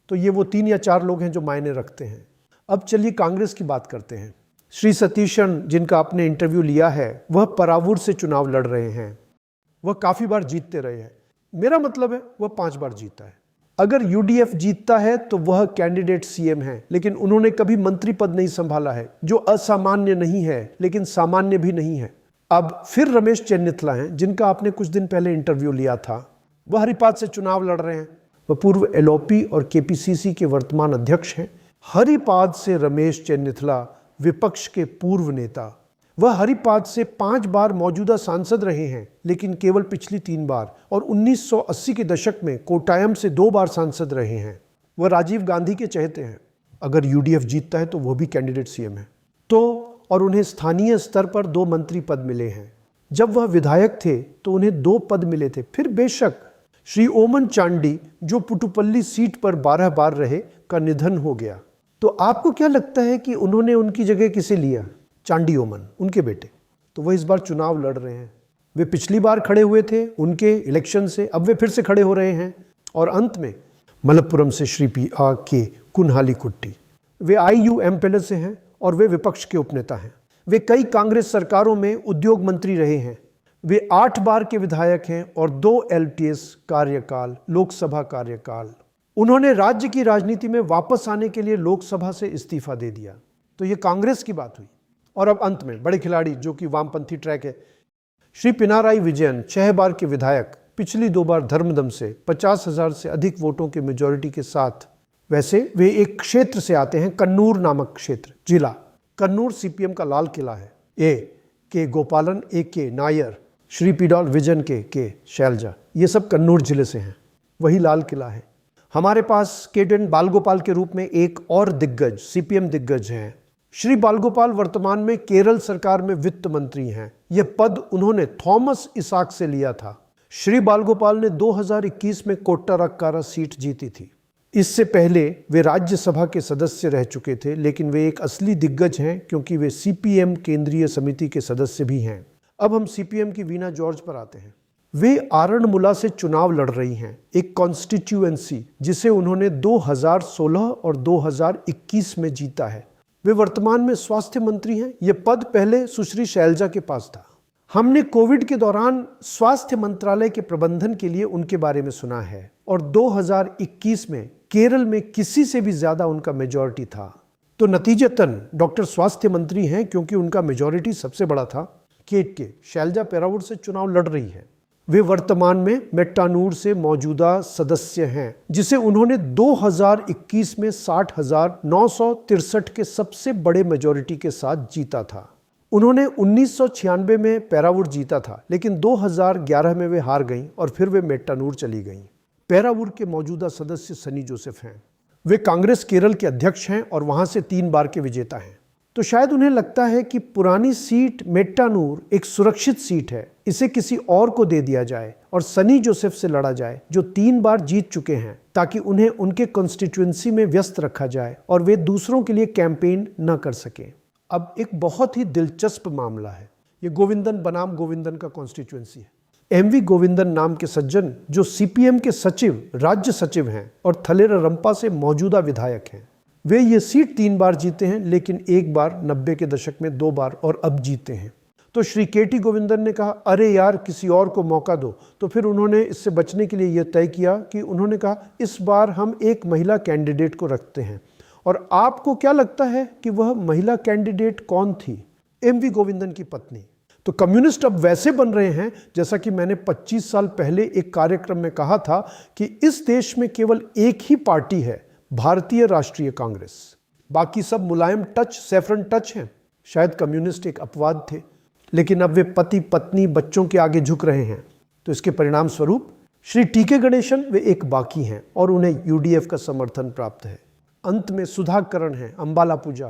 तो ये वो 3 या 4 लोग हैं जो मायने रखते हैं। अब चलिए कांग्रेस की बात करते हैं। श्री सतीशन जिनका आपने इंटरव्यू लिया है, वह परावूर से चुनाव लड़ रहे हैं। वह काफ़ी बार जीतते रहे हैं। मेरा मतलब है वह 5 बार जीता है। अगर UDF जीतता है तो वह कैंडिडेट CM है, लेकिन उन्होंने कभी मंत्री पद नहीं संभाला है, जो असामान्य नहीं है लेकिन सामान्य भी नहीं है। अब फिर रमेश चेन्निथला हैं जिनका आपने कुछ दिन पहले इंटरव्यू लिया था। वह हरिपाद से चुनाव लड़ रहे हैं। वह पूर्व LOP और KPCC के वर्तमान अध्यक्ष हैं। हरिपाद से रमेश चेन्निथला विपक्ष के पूर्व नेता। वह हरिपाद से 5 बार मौजूदा सांसद रहे हैं, लेकिन केवल पिछली 3 बार, और 1980 के दशक में कोटायम से 2 बार सांसद रहे हैं। वह राजीव गांधी के चहेते हैं। अगर UDF जीतता है तो वह भी कैंडिडेट CM है। और उन्हें स्थानीय स्तर पर 2 मंत्री पद मिले हैं। जब वह विधायक थे तो उन्हें 2 पद मिले थे। फिर बेशक श्री ओमन चांडी जो पुटुपल्ली सीट पर 12 बार रहे का निधन हो गया। तो आपको क्या लगता है कि उन्होंने उनकी जगह किसे लिया? चांडी ओमन, उनके बेटे। तो वह इस बार चुनाव लड़ रहे हैं। वे पिछली बार खड़े हुए थे उनके इलेक्शन से, अब वे फिर से खड़े हो रहे हैं। और अंत में मलप्पुरम से श्री PRK कुन्हालीकुट्टी। वे IUMPL से हैं और वे विपक्ष के उपनेता हैं। वे कई कांग्रेस सरकारों में उद्योग मंत्री रहे हैं। वे 8 बार के विधायक हैं और 2 LTS कार्यकाल, लोकसभा कार्यकाल। उन्होंने राज्य की राजनीति में वापस आने के लिए लोकसभा से इस्तीफा दे दिया। तो ये कांग्रेस की बात हुई। और अब अंत में बड़े खिलाड़ी जो कि वामपंथी ट्रैक है, श्री पिनाराई विजयन 6 बार के विधायक, पिछली 2 बार धर्मदम से 50,000 से अधिक वोटों के मेजॉरिटी के साथ। वैसे वे एक क्षेत्र से आते हैं, कन्नूर नामक क्षेत्र, जिला कन्नूर। CPM का लाल किला है। के गोपालन, AK नायर, श्री पीडॉल विजन के शैलजा, ये सब कन्नूर जिले से हैं। वही लाल किला है। हमारे पास KN बालगोपाल के रूप में एक और दिग्गज, CPM दिग्गज हैं। श्री बालगोपाल वर्तमान में केरल सरकार में वित्त मंत्री हैं। यह पद उन्होंने थॉमस इसाक से लिया था। श्री बालगोपाल ने 2021 में कोट्टारक्कारा सीट जीती थी। इससे पहले वे राज्यसभा के सदस्य रह चुके थे, लेकिन वे एक असली दिग्गज हैं क्योंकि वे CPM केंद्रीय समिति के सदस्य भी हैं। अब हम CPM की वीना जॉर्ज पर आते हैं। वे आरणमुला से चुनाव लड़ रही हैं, एक कॉन्स्टिट्यूएंसी जिसे उन्होंने 2016 और 2021 में जीता है। वे वर्तमान में स्वास्थ्य मंत्री हैं। यह पद पहले सुश्री शैलजा के पास था। हमने कोविड के दौरान स्वास्थ्य मंत्रालय के प्रबंधन के लिए उनके बारे में सुना है और 2021 में केरल में किसी से भी ज्यादा उनका मेजॉरिटी था। तो नतीजतन डॉक्टर स्वास्थ्य मंत्री हैं क्योंकि उनका मेजॉरिटी सबसे बड़ा था। के शैलजा पेरावूर से चुनाव लड़ रही है। वे वर्तमान में मेट्टानूर से मौजूदा सदस्य हैं, जिसे उन्होंने 2021 में 60,963 के सबसे बड़े मेजॉरिटी के साथ जीता था। उन्होंने 1996 में पेरावूर जीता था, लेकिन 2011 में वे हार गईं और फिर वे मेट्टानूर चली गईं। पेरावूर के मौजूदा सदस्य सनी जोसेफ हैं। वे कांग्रेस केरल के अध्यक्ष हैं और वहां से 3 बार के विजेता हैं। तो शायद उन्हें लगता है कि पुरानी सीट मेट्टानूर एक सुरक्षित सीट है, इसे किसी और को दे दिया जाए और सनी जोसेफ से लड़ा जाए जो 3 बार जीत चुके हैं, ताकि उन्हें उनके कॉन्स्टिट्यूएंसी में व्यस्त रखा जाए और वे दूसरों के लिए कैंपेन न कर सकें। अब एक बहुत ही दिलचस्प मामला है। ये गोविंदन बनाम गोविंदन का कॉन्स्टिट्यूएंसी है। MV गोविंदन नाम के सज्जन जो CPM के सचिव, राज्य सचिव हैं और थलेरारंपा से मौजूदा विधायक हैं। वे ये सीट 3 बार जीते हैं, लेकिन एक बार 90 के दशक में 2 बार और अब जीते हैं। तो श्री KT गोविंदन ने कहा, अरे यार किसी और को मौका दो। तो फिर उन्होंने इससे बचने के लिए यह तय किया कि उन्होंने कहा इस बार हम एक महिला कैंडिडेट को रखते हैं। और आपको क्या लगता है कि वह महिला कैंडिडेट कौन थी? MV गोविंदन की पत्नी। तो कम्युनिस्ट अब वैसे बन रहे हैं जैसा कि मैंने 25 साल पहले एक कार्यक्रम में कहा था कि इस देश में केवल एक ही पार्टी है, भारतीय राष्ट्रीय कांग्रेस। बाकी सब मुलायम टच, सैफरन टच हैं। शायद कम्युनिस्ट एक अपवाद थे, लेकिन अब वे पति पत्नी बच्चों के आगे झुक रहे हैं। तो इसके परिणाम स्वरूप श्री टीके गणेशन वे एक बाकी हैं और उन्हें यूडीएफ का समर्थन प्राप्त है। अंत में सुधाकरण है, अंबाला पूजा।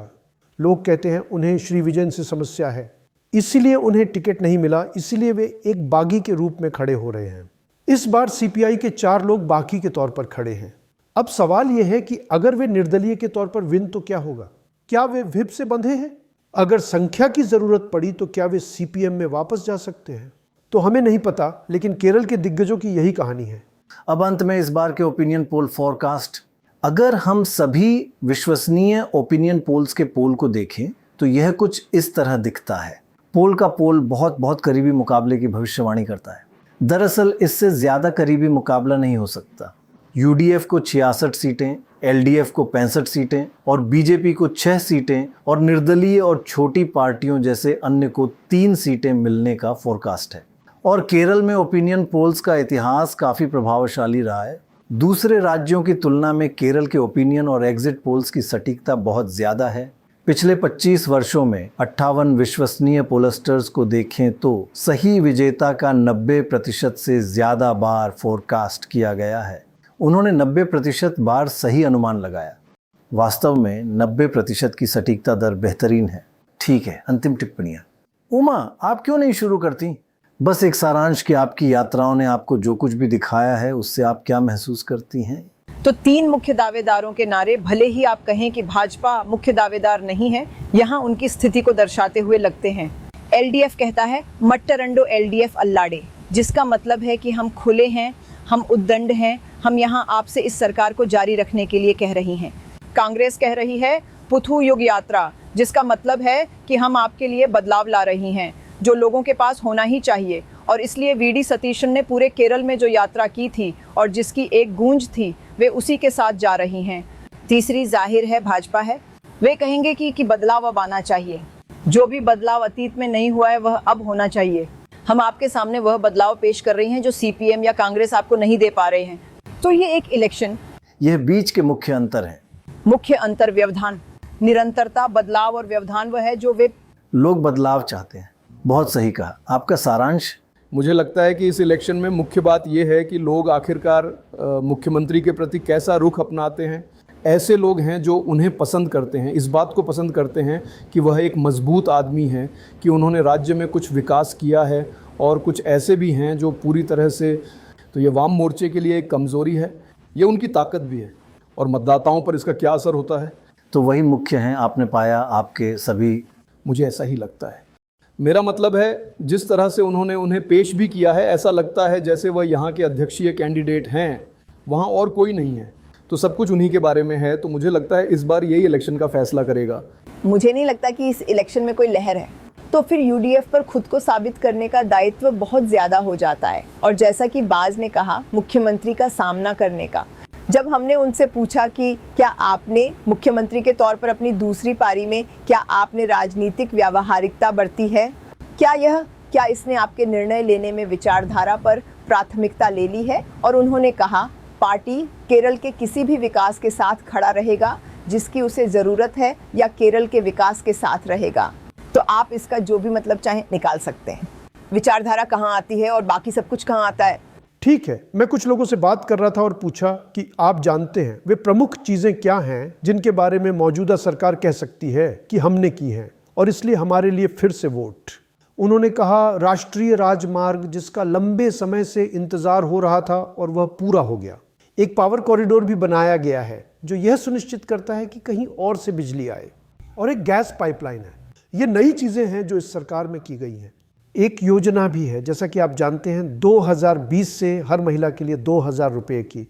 लोग कहते हैं उन्हें श्री विजयन से समस्या है, इसीलिए उन्हें टिकट नहीं मिला, इसीलिए वे एक बागी के रूप में खड़े हो रहे हैं। इस बार सीपीआई के 4 लोग बागी के तौर पर खड़े हैं। अब सवाल यह है कि अगर वे निर्दलीय के तौर पर विन तो क्या होगा? क्या वे व्हिप से बंधे हैं? अगर संख्या की जरूरत पड़ी तो क्या वे सीपीएम में वापस जा सकते हैं? तो हमें नहीं पता, लेकिन केरल के दिग्गजों की यही कहानी है।
अब अंत में इस बार के ओपिनियन पोल फॉरकास्ट। अगर हम सभी विश्वसनीय ओपिनियन पोल्स के पोल को देखें तो यह कुछ इस तरह दिखता है। पोल का पोल बहुत करीबी मुकाबले की भविष्यवाणी करता है। दरअसल इससे ज़्यादा करीबी मुकाबला नहीं हो सकता। यूडीएफ को 66 सीटें, एलडीएफ को 65 सीटें और बीजेपी को 6 सीटें और निर्दलीय और छोटी पार्टियों जैसे अन्य को 3 सीटें मिलने का फोरकास्ट है। और केरल में ओपिनियन पोल्स का इतिहास काफ़ी प्रभावशाली रहा है। दूसरे राज्यों की तुलना में केरल के ओपिनियन और एग्जिट पोल्स की सटीकता बहुत ज़्यादा है। पिछले 25 वर्षों में 58 विश्वसनीय पोलस्टर्स को देखें तो सही विजेता का 90% से ज़्यादा बार फोरकास्ट किया गया है। उन्होंने 90% बार सही अनुमान लगाया। वास्तव में 90% की सटीकता दर बेहतरीन है। ठीक है, अंतिम टिप्पणियाँ। उमा, आप क्यों नहीं शुरू करती? बस एक सारांश कि आपकी यात्राओं ने आपको जो कुछ भी दिखाया है उससे आप क्या महसूस करती हैं?
तो 3 मुख्य दावेदारों के नारे भले ही आप कहें कि भाजपा मुख्य दावेदार नहीं है, यहाँ उनकी स्थिति को दर्शाते हुए लगते हैं। एलडीएफ कहता है मट्टरंडो एलडीएफ अल्लाडे, जिसका मतलब है कि हम खुले हैं, हम उद्दंड हैं, हम यहाँ आपसे इस सरकार को जारी रखने के लिए कह रही हैं। कांग्रेस कह रही है पुथु युग यात्रा, जिसका मतलब है कि हम आपके लिए बदलाव ला रही हैं, जो लोगों के पास होना ही चाहिए। और इसलिए वीडी सतीशन ने पूरे केरल में जो यात्रा की थी और जिसकी एक गूंज थी, वे उसी के साथ जा रही हैं। तीसरी जाहिर है भाजपा है। वे कहेंगे कि बदलाव अब आना चाहिए। जो भी बदलाव अतीत में नहीं हुआ है वह अब होना चाहिए। हम आपके सामने वह बदलाव पेश कर रही हैं जो सीपीएम या कांग्रेस आपको नहीं दे पा रहे हैं। तो ये एक इलेक्शन,
यह बीच के मुख्य अंतर है।
मुख्य अंतर व्यवधान, निरंतरता, बदलाव और व्यवधान वह है जो वे
लोग बदलाव चाहते हैं। बहुत सही कहा। आपका सारांश?
मुझे लगता है कि इस इलेक्शन में मुख्य बात यह है कि लोग आखिरकार मुख्यमंत्री के प्रति कैसा रुख अपनाते हैं। ऐसे लोग हैं जो उन्हें पसंद करते हैं, इस बात को पसंद करते हैं कि वह एक मजबूत आदमी है, कि उन्होंने राज्य में कुछ विकास किया है। और कुछ ऐसे भी हैं जो पूरी तरह से, तो ये वाम मोर्चे के लिए एक कमज़ोरी है, ये उनकी ताकत भी है। और मतदाताओं पर इसका क्या असर होता है,
तो वही मुख्य हैं। आपने पाया आपके सभी,
मुझे ऐसा ही लगता है। मेरा मतलब है जिस तरह से उन्होंने उन्हें पेश भी किया है, ऐसा लगता है जैसे वह यहाँ के अध्यक्षीय कैंडिडेट हैं, वहाँ और कोई नहीं है, तो सब कुछ उन्हीं के बारे में है। तो मुझे लगता है इस बार यही इलेक्शन का फैसला करेगा।
मुझे नहीं लगता कि इस इलेक्शन में कोई लहर है। तो फिर यूडीएफ पर खुद को साबित करने का दायित्व बहुत ज़्यादा हो जाता है। और जैसा कि बाज ने कहा, मुख्यमंत्री का सामना करने का। जब हमने उनसे पूछा कि क्या आपने मुख्यमंत्री के तौर पर अपनी दूसरी पारी में क्या आपने राजनीतिक व्यावहारिकता बरती है, क्या इसने आपके निर्णय लेने में विचारधारा पर प्राथमिकता ले ली है? और उन्होंने कहा पार्टी केरल के किसी भी विकास के साथ खड़ा रहेगा जिसकी उसे ज़रूरत है, या केरल के विकास के साथ रहेगा। तो आप इसका जो भी मतलब चाहें निकाल सकते हैं। विचारधारा कहाँ आती है और बाकी सब कुछ कहाँ आता है?
ठीक है, मैं कुछ लोगों से बात कर रहा था और पूछा कि आप जानते हैं वे प्रमुख चीज़ें क्या हैं जिनके बारे में मौजूदा सरकार कह सकती है कि हमने की हैं और इसलिए हमारे लिए फिर से वोट। उन्होंने कहा राष्ट्रीय राजमार्ग, जिसका लंबे समय से इंतज़ार हो रहा था और वह पूरा हो गया। एक पावर कॉरिडोर भी बनाया गया है जो यह सुनिश्चित करता है कि कहीं और से बिजली आए, और एक गैस पाइपलाइन है। ये नई चीज़ें हैं जो इस सरकार में की गई हैं। एक योजना भी है, जैसा कि आप जानते हैं 2020 से हर महिला के लिए 2000 रुपये की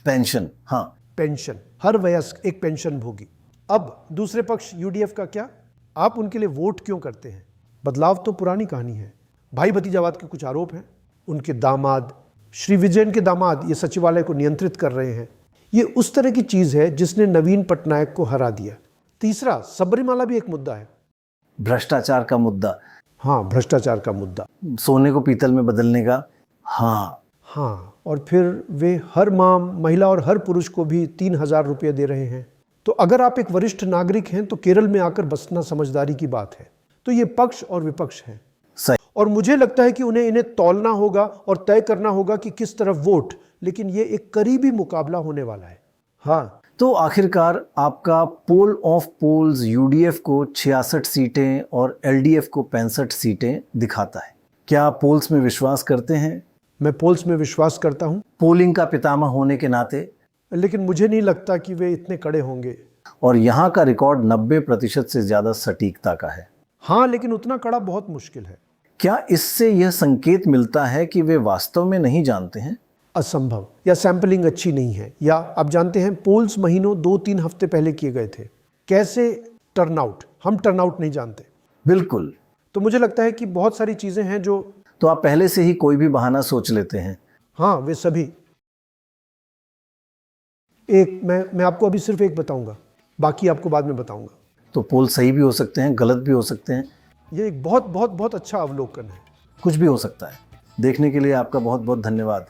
पेंशन। हाँ,
पेंशन, हर वयस्क एक पेंशन भोगी। अब दूसरे पक्ष यूडीएफ का क्या? आप उनके लिए वोट क्यों करते हैं? बदलाव तो पुरानी कहानी है। भाई भतीजावाद के कुछ आरोप हैं। उनके दामाद, श्री विजयन के दामाद, ये सचिवालय को नियंत्रित कर रहे हैं। ये उस तरह की चीज़ है जिसने नवीन पटनायक को हरा दिया। तीसरा, सबरीमाला भी एक मुद्दा है।
भ्रष्टाचार का मुद्दा।
हाँ, भ्रष्टाचार का मुद्दा।
सोने को पीतल में बदलने का। हाँ,
और फिर वे हर माह महिला और हर पुरुष को भी 3000 रुपये दे रहे हैं। तो अगर आप एक वरिष्ठ नागरिक हैं तो केरल में आकर बसना समझदारी की बात है। तो ये पक्ष और विपक्ष है
सही।
और मुझे लगता है कि इन्हें तौलना होगा और तय करना होगा कि किस तरफ वोट, लेकिन ये एक करीबी मुकाबला होने वाला है। हाँ,
तो आखिरकार आपका पोल ऑफ पोल्स यूडीएफ को 66 सीटें और एलडीएफ को 65 सीटें दिखाता है। क्या आप पोल्स में विश्वास करते हैं?
मैं पोल्स में विश्वास करता हूं,
पोलिंग का पितामह होने के नाते,
लेकिन मुझे नहीं लगता कि वे इतने कड़े होंगे।
और यहाँ का रिकॉर्ड 90% से ज्यादा सटीकता का है।
हाँ, लेकिन उतना कड़ा बहुत मुश्किल है।
क्या इससे यह संकेत मिलता है कि वे वास्तव में नहीं जानते हैं?
असंभव, या सैंपलिंग अच्छी नहीं है, या आप जानते हैं पोल्स महीनों 2-3 हफ्ते पहले किए गए थे। कैसे टर्नआउट, हम टर्नआउट नहीं जानते।
बिल्कुल।
तो मुझे लगता है कि बहुत सारी चीजें हैं जो,
तो आप पहले से ही कोई भी बहाना सोच लेते हैं?
हाँ, वे सभी। एक मैं आपको अभी सिर्फ एक बताऊंगा, बाकी आपको बाद में बताऊंगा।
तो पोल सही भी हो सकते हैं, गलत भी हो सकते हैं।
ये एक बहुत बहुत बहुत अच्छा अवलोकन है।
कुछ भी हो सकता है। देखने के लिए आपका बहुत बहुत धन्यवाद।